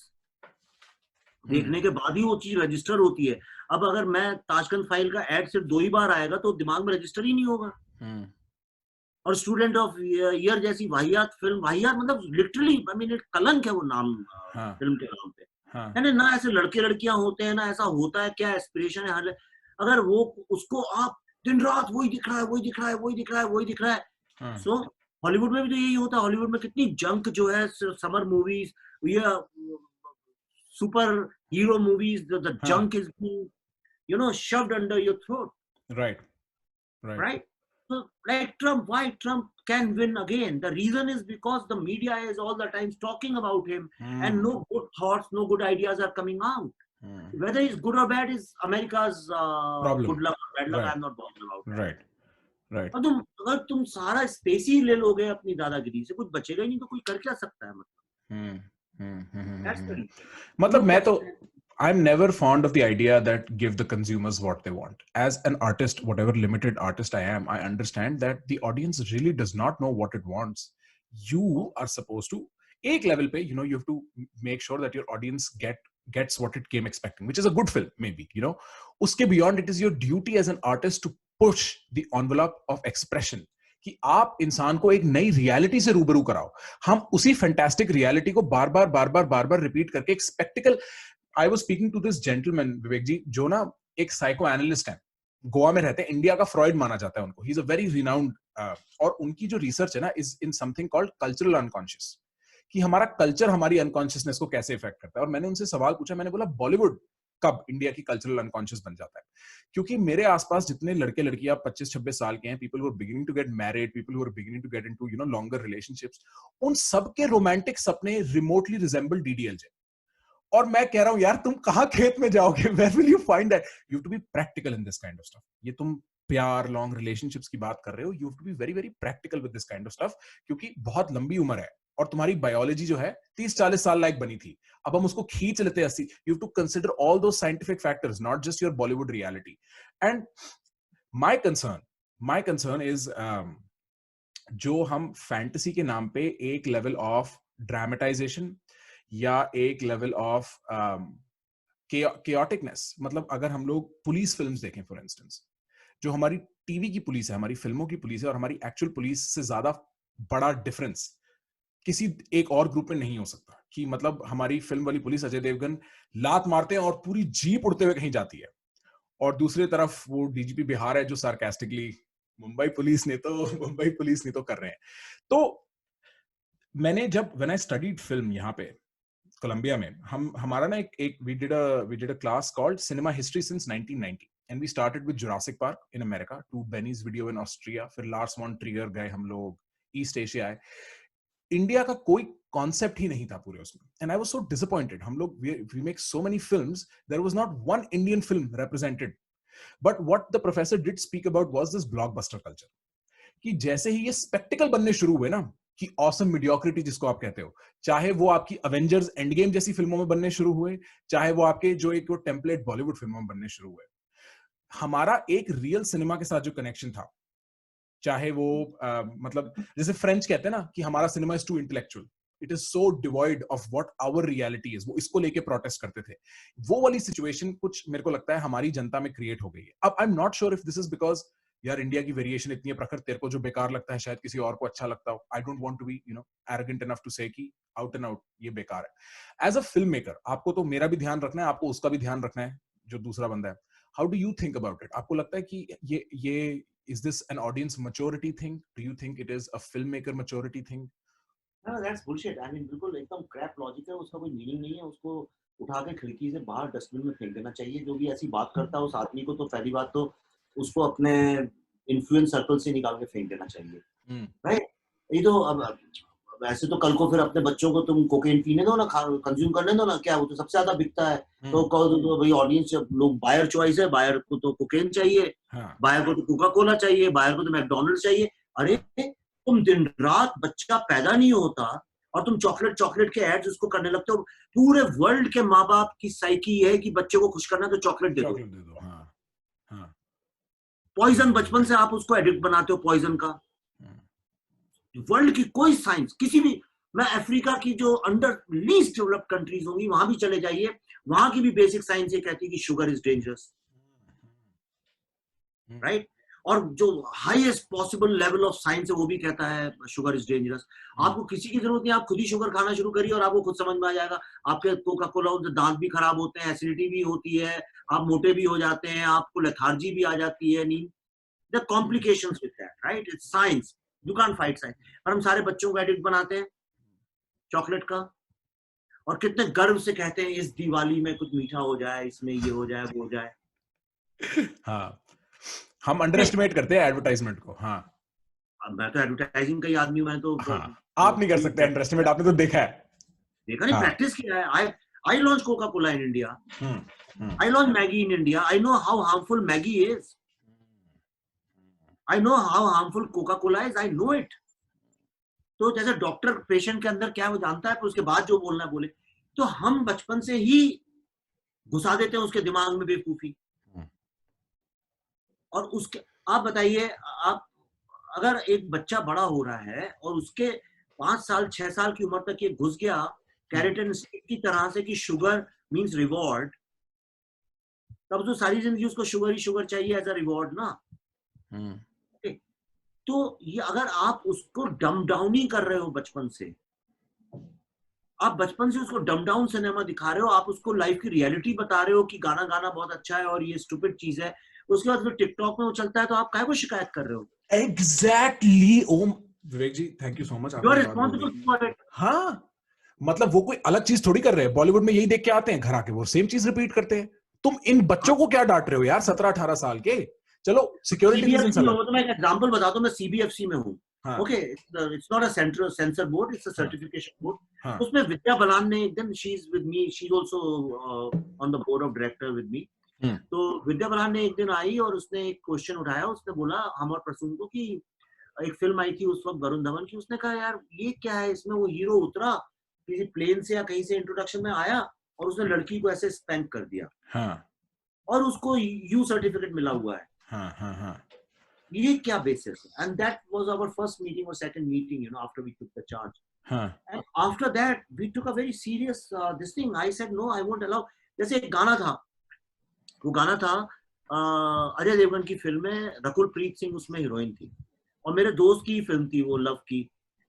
Speaker 2: देखने के बाद ही वो चीज रजिस्टर होती है. अब अगर मैं ताशकंद फाइल का एड सिर्फ 2 ही बार आएगा तो दिमाग में रजिस्टर ही नहीं होगा. और स्टूडेंट ऑफ ईयर जैसी वाहियात फिल्म, वाहियात मतलब लिटरली आई मीन इट कलंक है वो नाम फिल्म के नाम पे. है ना? ऐसे लड़के लड़कियां होते हैं ना, ऐसा होता है, क्या एस्पिरेशन है हर. अगर वो उसको आप दिन रात वही दिख रहा है, वही दिख रहा है, वही दिख रहा है, वही दिख रहा है. सो हॉलीवुड में भी तो यही होता है. हॉलीवुड में कितनी जंक जो है, समर मूवीज, ये super hero movies, the junk is being shoved under your throat. Right. So like Trump, why Trump can win again? The reason is because the media is all the time talking about him, and no good thoughts, no good ideas are coming out. Whether it's good or bad is America's good luck or bad luck. I'm not bothered about that. Right. अगर तुम सारा स्पेस ही ले लोगे अपनी दादागिरी से, कुछ बचेगा ही नहीं, तो कोई कर क्या सकता है?
Speaker 1: मतलब मैं तो I'm never fond of the idea that give the consumers what they want. As an artist, whatever limited artist I am, I understand that the audience really does not know what it wants. You are supposed to, ek level pe, you have to make sure that your audience gets what it came expecting, which is a good film, maybe, Uske beyond, it is your duty as an artist to push the envelope of expression. कि आप इंसान को एक नई रियलिटी से रूबरू कराओ. हम उसी फैंटास्टिक रियलिटी को बार बार रिपीट करके एक spectacled. I was speaking to this gentleman, विवेक जी, जो ना एक साइको एनालिस्ट है, गोवा में रहते हैं, इंडिया का फ्रॉइड माना जाता है उनको. He is a very renowned, और उनकी जो रिसर्च है ना is in something called cultural unconscious, कि हमारा कल्चर हमारी अनकॉन्शियसनेस को कैसे इफेक्ट करता है। और मैंने उनसे सवाल पूछा, मैंने बोला बॉलीवुड कब इंडिया की कल्चरल अनकॉन्शियस बन जाता है? क्योंकि मेरे आसपास जितने लड़के लड़कियां 25-26 साल के हैं, people who are beginning to get married, people who are beginning to get into longer relationships, उन सबके रोमांटिक सपने रिमोटली रिजेंबल डीडीएलजे। और मैं कह रहा हूं यार, तुम कहां खेत में जाओगे? Where will you find that? You have to be practical in this kind of stuff. ये तुम प्यार, लॉन्ग रिलेशनशिप्स की बात कर रहे हो, you have to be very very practical with this kind of stuff, क्योंकि बहुत लंबी उम्र है और तुम्हारी बायोलॉजी जो है 30-40 साल लायक बनी थी, अब हम उसको खींच लेते हैं 80। You have to consider all those scientific factors, not just your Bollywood reality. And my concern is जो हम फैंटेसी के नाम पे एक लेवल ऑफ ड्रामेटाइजेशन या एक लेवल ऑफ chaoticness, मतलब अगर हम लोग पुलिस फिल्म्स देखें फॉर इंस्टेंस, जो हमारी टीवी की पुलिस है, हमारी फिल्मों की पुलिस है, और हमारी एक्चुअल पुलिस से ज्यादा बड़ा डिफरेंस किसी एक और ग्रुप में नहीं हो सकता। कि मतलब हमारी फिल्म वाली पुलिस, अजय देवगन लात मारते हैं और पूरी जीप उड़ते हुए कहीं जाती है, और दूसरी तरफ वो डीजीपी बिहार है जो सार्कास्टिकली मुंबई पुलिस ने तो कर रहे हैं। तो मैंने जब व्हेन आई स्टडीड फिल्म यहाँ पे कोलंबिया में, हमारा ना एक we did a class called Cinema History since 1990, and we started with Jurassic Park in America to Benny's Video in Austria, फिर Lars von Trier गए हम लोग, ईस्ट एशिया आए, इंडिया का कोई कॉन्सेप्ट ही नहीं था पूरे उसमें, and I was so disappointed. हम लोग we make so many films, there was not one Indian film represented, but what the professor did speak about was this blockbuster culture. कि जैसे ही ये स्पेक्टिकल बनने शुरू हुए ना, कि ऑसम मीडियोक्रिटी जिसको आप कहते हो, चाहे वो आपकी अवेंजर्स एंड गेम जैसी फिल्मों में बनने शुरू हुए, चाहे वो आपके जो एक टेम्पलेट बॉलीवुड फिल्मों में बनने शुरू हुए, हमारा एक रियल सिनेमा के साथ जो कनेक्शन था, चाहे वो मतलब जैसे फ्रेंच कहते हैं ना कि हमारा cinema is too intellectual, it is so devoid of what our reality is, वो इसको लेके प्रोटेस्ट करते थे। वो वाली सिचुएशन कुछ मेरे को लगता है हमारी जनता में क्रिएट हो गई है। अब I am not sure if this is because यार इंडिया की वेरिएशन इतनी है प्रखर, तेरे को जो बेकार लगता है शायद किसी और को अच्छा लगता हो। I don't want to be arrogant enough to say कि आउट एंड आउट ये बेकार है। एज अ फिल्म मेकर आपको तो मेरा भी ध्यान रखना है, आपको उसका भी ध्यान रखना है जो दूसरा बंदा है। How do you think about it? आपको लगता है कि ये is this an audience maturity thing? Do you think it is a filmmaker maturity thing?
Speaker 2: No, that's bullshit. I mean, बिल्कुल एकदम क्रैप लॉजिक है, उसका कोई मीनिंग नहीं है। उसको उठा के खिड़की से बाहर डस्टबिन में फेंक देना चाहिए। जो भी ऐसी बात करता है उस आदमी को, तो पहली बात तो उसको अपने इन्फ्लुएंस सर्कल से निकाल के फेंक देना चाहिए, राइट? ये तो अब वैसे तो कल को फिर अपने बच्चों को तुम कोकेन पीने दो ना, कंज्यूम करने दो ना, क्या वो तो सबसे ज्यादा बिकता है। तो कहो तो भाई ऑडियंस, लोग बायर चॉइस है, बायर को तो कोकेन चाहिए, बायर को तो कोका कोला चाहिए, बायर को तो मैकडोनल्ड्स चाहिए। अरे तुम दिन रात बच्चा पैदा नहीं होता और तुम चॉकलेट के एड्स उसको करने लगते हो। पूरे वर्ल्ड के माँ बाप की साइकी है कि बच्चे को खुश करना तो चॉकलेट दे दो। पॉइजन बचपन से आप उसको एडिक्ट बनाते हो, पॉइजन का। वर्ल्ड की कोई साइंस, किसी भी, मैं अफ्रीका की जो अंडर लीस्ट डेवलप्ड कंट्रीज होंगी वहां भी चले जाइए, वहां की भी बेसिक साइंस ये कहती है कि शुगर इज डेंजरस, राइट? और जो highest possible level of science है वो भी कहता है शुगर इज डेंजरस। आपको किसी की जरूरत नहीं, आप खुद ही शुगर खाना शुरू करिए और आपको खुद समझ में आ जाएगा। आपके कोका कोला दांत भी खराब होते हैं, एसिडिटी भी होती है, आप मोटे भी हो जाते हैं, आपको लेथार्जी भी आ जाती है, नींद, the complications with that, right? It's science, you can't fight science. पर हम सारे बच्चों को एडिक्ट बनाते हैं चॉकलेट का, और कितने गर्व से कहते हैं इस दिवाली में कुछ मीठा हो जाए, इसमें ये हो जाए, वो हो जाए।
Speaker 1: हाँ, हम अंडर एस्टिमेट करते हैं एडवर्टाइजमेंट को। हाँ,
Speaker 2: मैं तो एडवर्टाइजिंग का ही आदमी, मैं तो
Speaker 1: हाँ, आप नहीं कर सकते अंडर एस्टिमेट, आपने तो देखा है,
Speaker 2: नहीं, प्रैक्टिस किया है। I launched Coca-Cola in India. I launched Maggi in India. I know how harmful Maggi is. I know how harmful Coca-Cola is. I know it. तो जैसे डॉक्टर पेशेंट के अंदर क्या है वो जानता है, पर उसके बाद जो बोलना है बोले। तो हम बचपन से ही घुसा देते हैं उसके दिमाग में बेवकूफी। और उसके, आप बताइए, आप अगर एक बच्चा बड़ा हो रहा है और उसके 5 साल 6 साल की उम्र तक ये घुस गया कैरेटन की तरह से कि शुगर मींस रिवॉर्ड, तब तो सारी जिंदगी उसको शुगर ही शुगर चाहिए एज अ रिवॉर्ड ना। तो ये अगर आप उसको डम डाउन ही कर रहे हो बचपन से, आप बचपन से उसको डम डाउन सिनेमा दिखा रहे हो, आप उसको लाइफ की रियलिटी बता रहे हो कि गाना गाना बहुत अच्छा है और ये स्टूपिड चीज है, उसके बाद फिर टिकटॉक में वो चलता है, तो आप काहे को शिकायत कर रहे हो?
Speaker 1: Exactly. Om Vivek ji, thank you so much.
Speaker 2: You are responsible for it.
Speaker 1: हाँ, मतलब वो कोई अलग चीज थोड़ी कर रहे हैं, बॉलीवुड में यही देख के आते हैं, घर आके वो सेम चीज रिपीट करते हैं। तुम इन बच्चों को क्या डांट रहे हो यार, 17-18 साल के? चलो सिक्योरिटी रीजन
Speaker 2: सीबीएफसी में
Speaker 1: अलग।
Speaker 2: हो, तो मैं एक एग्जांपल बताता हूँ, मैं सीबीएफसी में हूँ।
Speaker 1: हाँ
Speaker 2: okay, it's not a central sensor board, it's a
Speaker 1: हाँ
Speaker 2: सर्टिफिकेशन बोर्ड।
Speaker 1: हाँ
Speaker 2: उसमें विद्या बालन ने एक दिन, she is with me, she is also on the board of director with me.
Speaker 1: Hmm
Speaker 2: तो विद्या बालन ने एक दिन आई और उसने एक क्वेश्चन उठाया, उसने बोला हम और प्रसून को कि एक फिल्म आई थी उस वक्त वरुण धवन की, उसने कहा यार ये क्या है, इसमें वो हीरो उतरा किसी प्लेन से या कहीं से इंट्रोडक्शन में आया और उसने लड़की को ऐसे स्पैंक कर दिया
Speaker 1: हाँ
Speaker 2: और उसको यू सर्टिफिकेट मिला हुआ है।
Speaker 1: हाँ हाँ हाँ
Speaker 2: ये क्या बेसिस है? And that was our first meeting और second meeting, you know, after we took the charge.
Speaker 1: हाँ
Speaker 2: and after that we took a very serious this thing. I said no, I won't allow. जैसे एक गाना था, वो गाना था अजय देवगन की फिल्म में, रकुल प्रीत सिंह उसमें हीरोइन थी और मेरे दोस्त की फिल्म थी वो, लव की।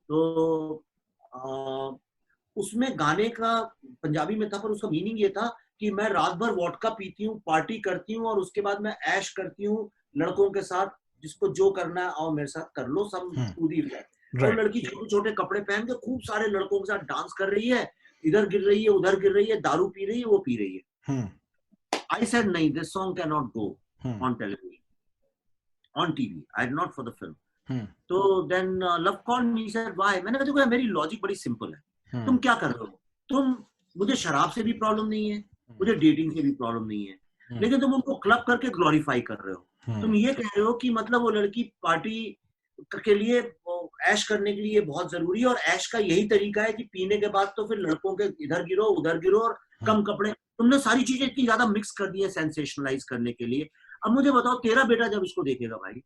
Speaker 2: तो उसमें गाने का पंजाबी में था, पर उसका मीनिंग ये था कि मैं रात भर वोडका पीती हूँ, पार्टी करती हूँ और उसके बाद मैं ऐश करती हूँ लड़कों के साथ, जिसको जो करना है आओ मेरे साथ कर लो, सब कूद ही जाए। और
Speaker 1: राइट
Speaker 2: लड़की छोटे छोटे कपड़े पहन के खूब सारे लड़कों के साथ डांस कर रही है, इधर गिर रही है, उधर गिर रही है, दारू पी रही है, वो पी रही है। आई सेड नहीं, this song can not go on television, on TV, I not for the film. तो then Luv called me, said why? मैंने कहा देखो मेरी लॉजिक बड़ी सिंपल है, तुम क्या कर रहे हो? तुम, मुझे शराब से भी प्रॉब्लम नहीं है, मुझे डेटिंग से भी प्रॉब्लम नहीं है, लेकिन तुम उनको क्लब करके ग्लोरीफाई कर रहे हो। तुम ये कह रहे हो कि मतलब वो लड़की पार्टी के लिए, ऐश करने के लिए बहुत जरूरी है, और ऐश का यही तरीका है कि पीने के बाद तो फिर लड़कों के इधर गिरो उधर गिरो और कम कपड़े। तुमने सारी चीजें इतनी ज्यादा मिक्स कर दी है सेंसेशनलाइज करने के लिए। अब मुझे बताओ, तेरा बेटा जब इसको देखेगा भाई,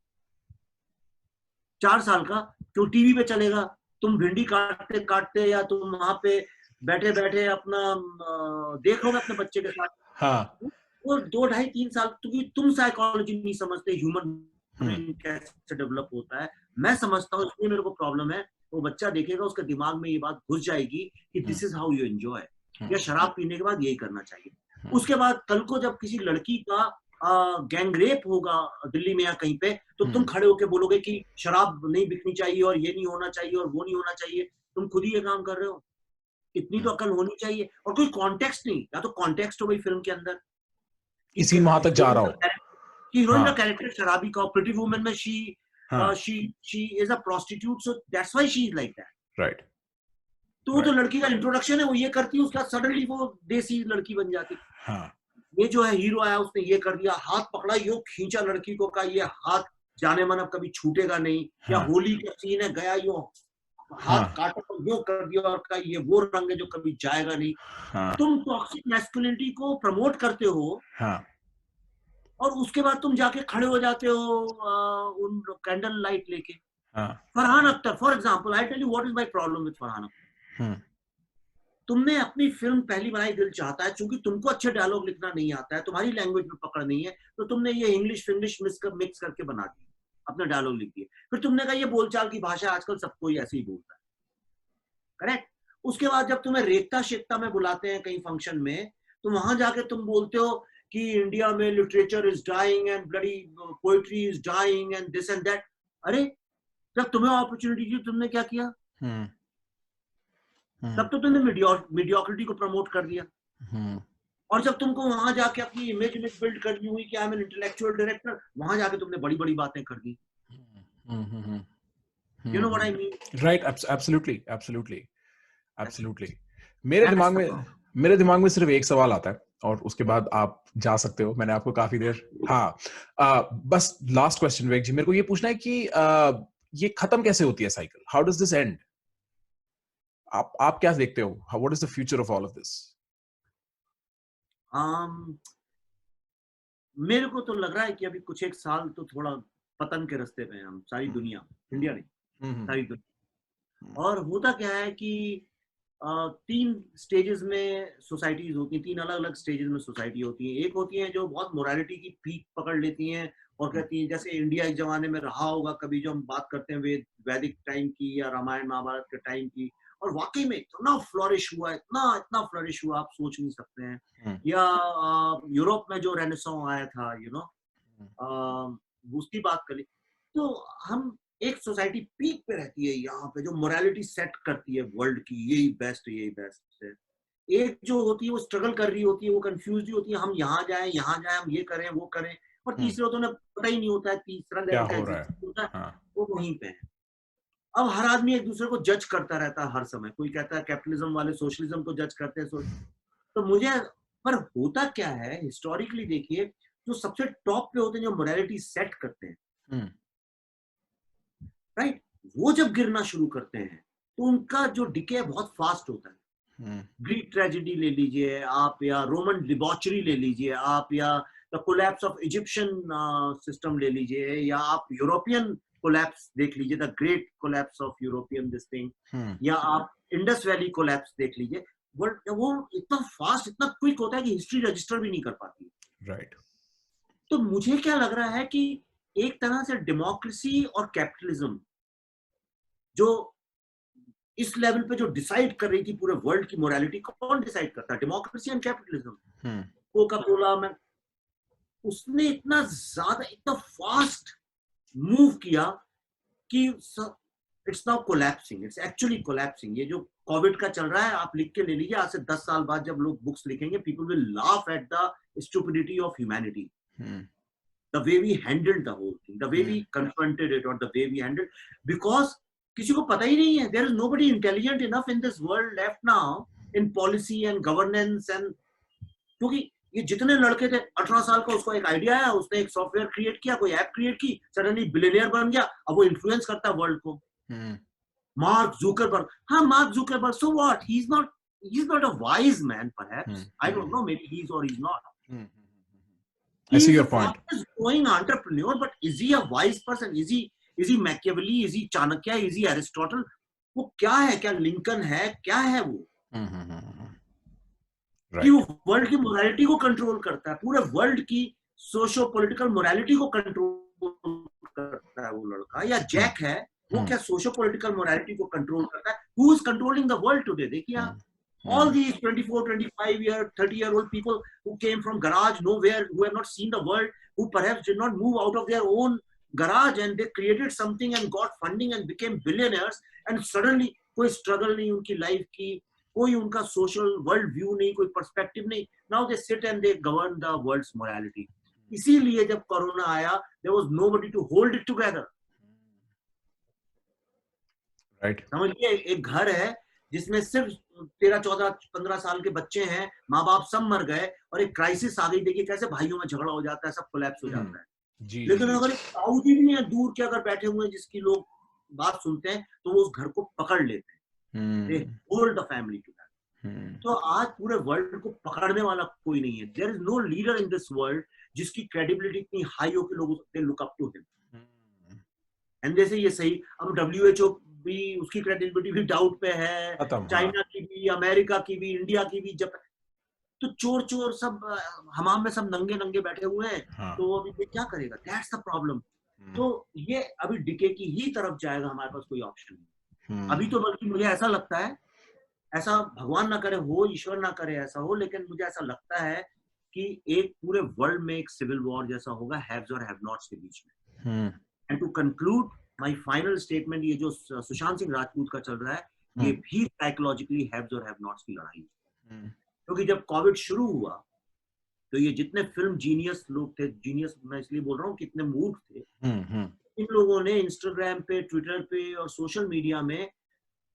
Speaker 2: 4 साल का, क्यों टीवी पे चलेगा, तुम भिंडी काटते काटते या तुम वहां पे बैठे बैठे अपना देख रहे हो अपने बच्चे के साथ।
Speaker 1: हाँ
Speaker 2: वो 2, 2.5, 3 साल, क्योंकि तुम साइकोलॉजी नहीं समझते, ह्यूमन ब्रेन कैसे डेवलप होता है मैं समझता हूँ, इसलिए मेरे को प्रॉब्लम है। वो बच्चा देखेगा, उसके दिमाग में ये बात घुस जाएगी कि this is how you enjoy, या शराब पीने के बाद यही करना चाहिए। उसके बाद कल को जब किसी लड़की का गैंग रेप होगा दिल्ली में या कहीं पे, तो तुम खड़े होके बोलोगे कि शराब नहीं बिकनी चाहिए और ये नहीं होना चाहिए और वो नहीं होना चाहिए। तुम खुद ही ये काम कर रहे हो। इतनी तो अकल होनी चाहिए, और कोई कॉन्टेक्स्ट नहीं, या तो कॉन्टेक्स्ट हो गई फिल्म के अंदर
Speaker 1: कि सीन वहां तक जा रहा हो।
Speaker 2: हीरोइन का
Speaker 1: हाँ
Speaker 2: कैरेक्टर शराबी का, प्रिटी वुमन में
Speaker 1: हाँ
Speaker 2: she is a prostitute, so that's why she is like that.
Speaker 1: Right
Speaker 2: तो वो तो लड़की का इंट्रोडक्शन है, वो ये करती है, उसके बाद सडनली वो देसी लड़की बन जाती।
Speaker 1: हाँ
Speaker 2: ये जो है हीरो आया, उसने ये कर दिया, हाथ पकड़ा, यो खींचा लड़की को, का ये हाथ जाने मन अब कभी छूटेगा नहीं। या होली का सीन है, गया यो हाथ काटा और यो कर दिया और कहा ये वो रंग है जो कभी जाएगा नहीं। तुम टॉक्सिक मैस्कुलिनिटी को प्रमोट करते हो, और उसके बाद तुम जाके खड़े हो जाते हो उन कैंडल लाइट लेके। Farhan Akhtar for example, I tell you what is my problem with Farhan Akhtar. तुमने अपनी फिल्म पहली बनाई दिल चाहता है, चूंकि तुमको अच्छे डायलॉग लिखना नहीं आता है, तुम्हारी लैंग्वेज में पकड़ नहीं है, तो तुमने ये इंग्लिश फिंग्लिश मिक्स करके बना दी, अपने डायलॉग लिख दिए। फिर तुमने कहा ये बोलचाल की भाषा आजकल सबको ही ऐसे ही बोलता है, करेक्ट। उसके बाद जब तुम्हें रेखता शेखता में बुलाते हैं कहीं फंक्शन में, तो वहां जाके तुम बोलते हो कि इंडिया में literature is dying and bloody poetry is dying and this and that. अरे जब तुम्हें अपॉर्चुनिटी दी तुमने क्या किया? तब तो तुमने मीडियोक्रिटी को प्रमोट कर दिया। और जब तुमको वहां जाके अपनी इमेज बिल्ड करनी हुई कि I am an intellectual director, वहां जाके तुमने बड़ी बड़ी बातें कर दी। You know what I mean?
Speaker 1: Right, absolutely absolutely absolutely. मेरे दिमाग में सिर्फ एक सवाल आता है और उसके बाद आप जा सकते हो, मैंने आपको काफी देर। बस लास्ट क्वेश्चन विवेक जी, मेरे को ये पूछना है कि ये खत्म कैसे होती है cycle? How does this and? आप क्या देखते हो? What is the future of all of this?
Speaker 2: मेरे को तो लग रहा है कि अभी कुछ एक साल तो थोड़ा पतन के रास्ते पे हैं हम, सारी दुनिया, इंडिया नहीं, सारी दुनिया। और होता क्या है कि 3 स्टेजेस में सोसाइटीज होती हैं, 3 अलग अलग स्टेजेस में सोसाइटी होती है। एक होती है जो बहुत मोरालिटी की पीक पकड़ लेती हैं और कहती हैं, जैसे इंडिया एक जमाने में रहा होगा कभी, जो हम बात करते हैं वैदिक टाइम की या रामायण महाभारत के टाइम की, और वाकई में इतना फ्लरिश हुआ, इतना फ्लरिश हुआ, आप सोच नहीं सकते हैं। या यूरोप में जो रेनेसां आया था, यू नो, उसकी बात करें तो हम एक सोसाइटी पीक पे रहती है यहाँ पे, जो मोरालिटी सेट करती है वर्ल्ड की, यही बेस्ट है। एक जो होती है वो स्ट्रगल कर रही होती है, वो कंफ्यूज होती है, हम यहाँ जाएं, हम ये करें, वो करें, और तीसरे तो उन्हें पता ही नहीं होता है, तीसरा
Speaker 1: क्या
Speaker 2: लेवल का
Speaker 1: हो रहा है।
Speaker 2: एग्जिस्टेंस होता है,
Speaker 1: हाँ,
Speaker 2: वो वहीं पे है। अब हर आदमी एक दूसरे को जज करता रहता है हर समय, कोई कहता है कैपिटलिज्म वाले सोशलिज्म को जज करते हैं, तो मुझे, पर होता क्या है हिस्टोरिकली देखिए, जो सबसे टॉप पे होते हैं, जो मोरालिटी सेट करते हैं,
Speaker 1: हम्म,
Speaker 2: राइट, वो जब गिरना शुरू करते हैं तो उनका जो डिके बहुत फास्ट होता है। ग्रीक ट्रेजेडी ले लीजिए आप, या रोमन डिबॉचरी ले लीजिए आप, या the collapse of Egyptian system ले लीजिए, या आप यूरोपियन कोलैप्स देख लीजिए, the great collapse of European this thing, या आप इंडस वैली कोलैप्स देख लीजिए। वो इतना फास्ट, इतना क्विक होता है कि हिस्ट्री रजिस्टर भी नहीं कर पाती।
Speaker 1: राइट।
Speaker 2: तो मुझे क्या लग रहा है कि एक तरह से डेमोक्रेसी और कैपिटलिज्म, जो इस लेवल पे जो डिसाइड कर रही थी पूरे वर्ल्ड की मोरालिटी, कौन डिसाइड करता है? Democracy and capitalism. Coca Cola में उसने इतना ज्यादा, इतना फास्ट मूव किया कि it's now collapsing, it's actually collapsing. ये जो कोविड का चल रहा है, आप लिख के ले लीजिए, आज से 10 साल बाद जब लोग बुक्स लिखेंगे, people will laugh at the stupidity of humanity, the way we handled the whole thing, the way we confronted it, or the way we handled, because किसी को पता ही नहीं है, there is nobody intelligent enough in this world left now in policy and governance, and क्योंकि ये जितने लड़के थे 18 साल का, उसको एक आइडिया आया, उसने एक सॉफ्टवेयर क्रिएट किया, कोई ऐप क्रिएट की, सडनली बिलियनियर बन गया, अब वो इन्फ्लुएंस करता है वर्ल्ड को। मार्क जुकरबर्ग, हाँ mark Zuckerberg, so what, he's not a wise man perhaps, I don't know, maybe he is or he's not.
Speaker 1: I see
Speaker 2: He is
Speaker 1: your
Speaker 2: a
Speaker 1: point.
Speaker 2: fastest growing entrepreneur, but is he a wise person? Is he Machiavelli? Is he Chanakya? Is he Aristotle? वो क्या है? क्या लिंकन है? क्या है वो? कि वो वर्ल्ड की मोरालिटी को कंट्रोल करता है, पूरे वर्ल्ड की सोशो पॉलिटिकल मोरालिटी को कंट्रोल करता है वो लड़का। या जैक है, वो क्या सोशो पॉलिटिकल मोरालिटी को कंट्रोल करता है? Who is controlling the world today? देखिए आप, all these 24, 25-year, 30-year-old people who came from garage nowhere, who have not seen the world, who perhaps did not move out of their own garage, and they created something and got funding and became billionaires, and suddenly कोई struggle नहीं उनकी life की, कोई उनका social world view नहीं, कोई perspective नहीं, now they sit and they govern the world's morality. इसीलिए जब कोरोना आया, there was nobody to hold it together.
Speaker 1: Right.
Speaker 2: समझिए, एक घर है जिसमें सिर्फ 13, 14, 15 साल के बच्चे हैं, माँ बाप सब मर गए, और एक क्राइसिस आ गई, देखिए कैसे भाइयों में झगड़ा हो जाता है, सब कोलैप्स हो जाता है।
Speaker 1: जी,
Speaker 2: लेकिन
Speaker 1: जी,
Speaker 2: अगर एक साउदी भी है दूर के अगर बैठे हुए हैं, जिसकी लोग बात सुनते हैं, तो वो उस घर को पकड़ लेते हैं, they hold the family together. तो आज पूरे वर्ल्ड को पकड़ने वाला कोई नहीं है, there is no leader in this world जिसकी क्रेडिबिलिटी इतनी हाई हो कि लोग they look up to him. And जैसे ये सही, अब WHO भी, उसकी क्रेडिबिलिटी भी डाउट पे है, चाइना की भी, अमेरिका की भी, इंडिया की भी, जब तो चोर सब हमाम में सब नंगे नंगे बैठे हुए हैं, तो अभी ये क्या करेगा? That's the problem. तो ये अभी डिके की ही तरफ जाएगा, हमारे पास कोई ऑप्शन नहीं अभी तो। बल्कि मुझे ऐसा लगता है, ऐसा भगवान ना करे हो, ईश्वर ना करे ऐसा हो, लेकिन मुझे ऐसा लगता है कि एक पूरे वर्ल्ड में एक सिविल वॉर जैसा होगा, हैव्स और हैव नॉट्स के बीच में। And to conclude my final statement, ये जो सुशांत सिंह राजपूत का चल रहा है, ये भी साइकोलॉजिकली हैव्स और हैव नॉट्स की लड़ाई है। क्योंकि जब कोविड शुरू हुआ, तो ये जितने फिल्म जीनियस लोग थे, जीनियस मैं इसलिए बोल रहा हूँ, कितने मूर्ख थे, इन लोगों ने इंस्टाग्राम पे, ट्विटर पे और सोशल मीडिया में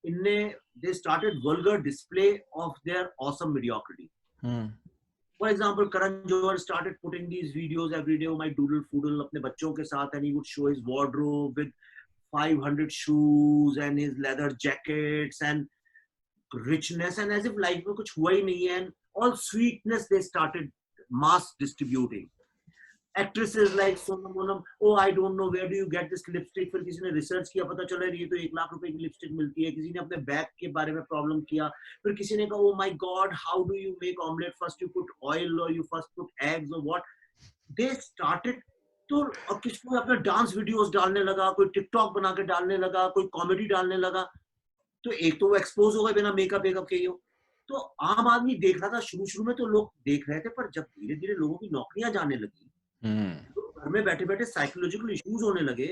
Speaker 2: इनने they started vulgar display of their awesome mediocrity. For example, Karan Johar started putting these videos every day, my doodle foodle, अपने बच्चों के साथ, and he would show his wardrobe with 500 shoes and his leather jackets and richness, and as if life में कुछ हुआ ही नहीं है, and all sweetness they started mass distributing. Actresses like Sonam Monam, oh I don't know where do you get this lipstick, फिर किसी ने रिसर्च किया, पता चला ये तो 1 लाख रुपए की लिपस्टिक मिलती है। किसी ने अपने बैग के बारे में प्रॉब्लम किया, फिर किसी ने कहा oh my god how do you make omelette, first you put oil or you first put eggs or what, they started। तो और किसी को अपने डांस वीडियोस डालने लगा, कोई टिकटॉक बना के डालने लगा, कोई कॉमेडी डालने लगा, तो एक तो वो एक्सपोज हो गए बिना मेकअप के ही हो। तो आम आदमी देख रहा था, शुरू में तो लोग देख रहे थे, पर जब धीरे धीरे लोगों की नौकरियां जाने लगी, तो घर में बैठे बैठे साइकोलॉजिकल इश्यूज होने लगे,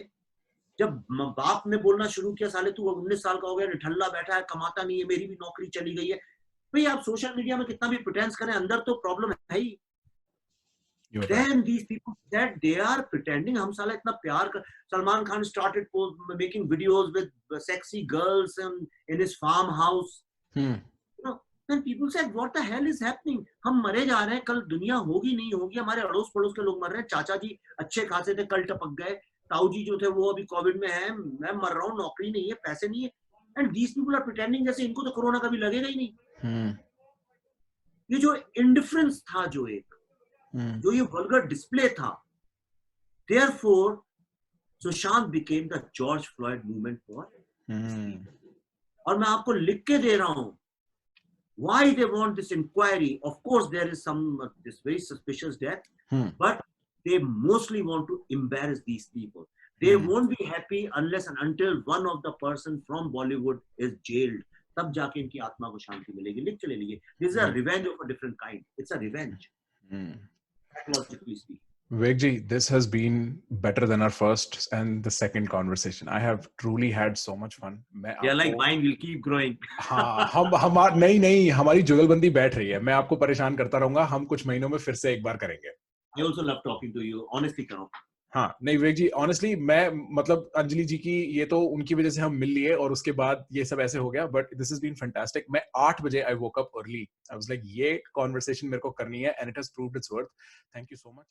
Speaker 2: जब बाप ने बोलना शुरू किया, साले तू 19 साल का हो गया, निठल्ला बैठा है, कमाता नहीं है, मेरी भी नौकरी चली गई है। भाई आप सोशल मीडिया में कितना भी प्रिटेंस करें, अंदर तो प्रॉब्लम है ही। Then these people said they are pretending हम साला इतना प्यार कर, Salman Khan started making videos with sexy girls in his farmhouse. You know, then people said what the hell is happening? हम मरे जा रहे हैं, कल दुनिया होगी नहीं होगी, हमारे अड़ोस पड़ोस के लोग मर रहे हैं, चाचा जी अच्छे खासे थे, कल टपक गए, ताऊ जी जो थे वो अभी कोविड में है, मैं मर रहा हूँ, नौकरी नहीं है, पैसे नहीं है, and these people are pretending जैसे इनको तो कोरोना कभी लगेगा ही नहीं। ये जो इंडिफरेंस था, जो एक जो ये वल्गर डिस्प्ले था, therefore Sushant became the George Floyd movement for और मैं आपको लिख के दे रहा हूं why they want this inquiry. Of course there is some this very suspicious death, but they mostly want to embarrass these people. They won't be happy unless and until one of the person from Bollywood is jailed. तब जाके इनकी आत्मा को शांति मिलेगी। लिख के ले लीजिए, this is a revenge of a different kind. It's a revenge. Psychologically speaking.
Speaker 1: Vivek ji, this has been better than our first and the second conversation. I have truly had so much fun.
Speaker 2: Yeah, like mine will keep growing.
Speaker 1: हाँ, हम नहीं हमारी जुगलबंदी बैठ रही है। मैं आपको परेशान करता रहूंगा। हम कुछ महीनों में फिर से एक बार करेंगे।
Speaker 2: I also love talking to you. Honestly, करो।
Speaker 1: हाँ, नहीं विवेक जी, ऑनेस्टली मैं मतलब अंजलि जी की ये तो उनकी वजह से हम मिल लिए और उसके बाद ये सब ऐसे हो गया, but this has been fantastic. मैं 8 बजे I woke up early, I was like ये कॉन्वर्सेशन मेरे को करनी है and it has proved its worth. Thank you so much.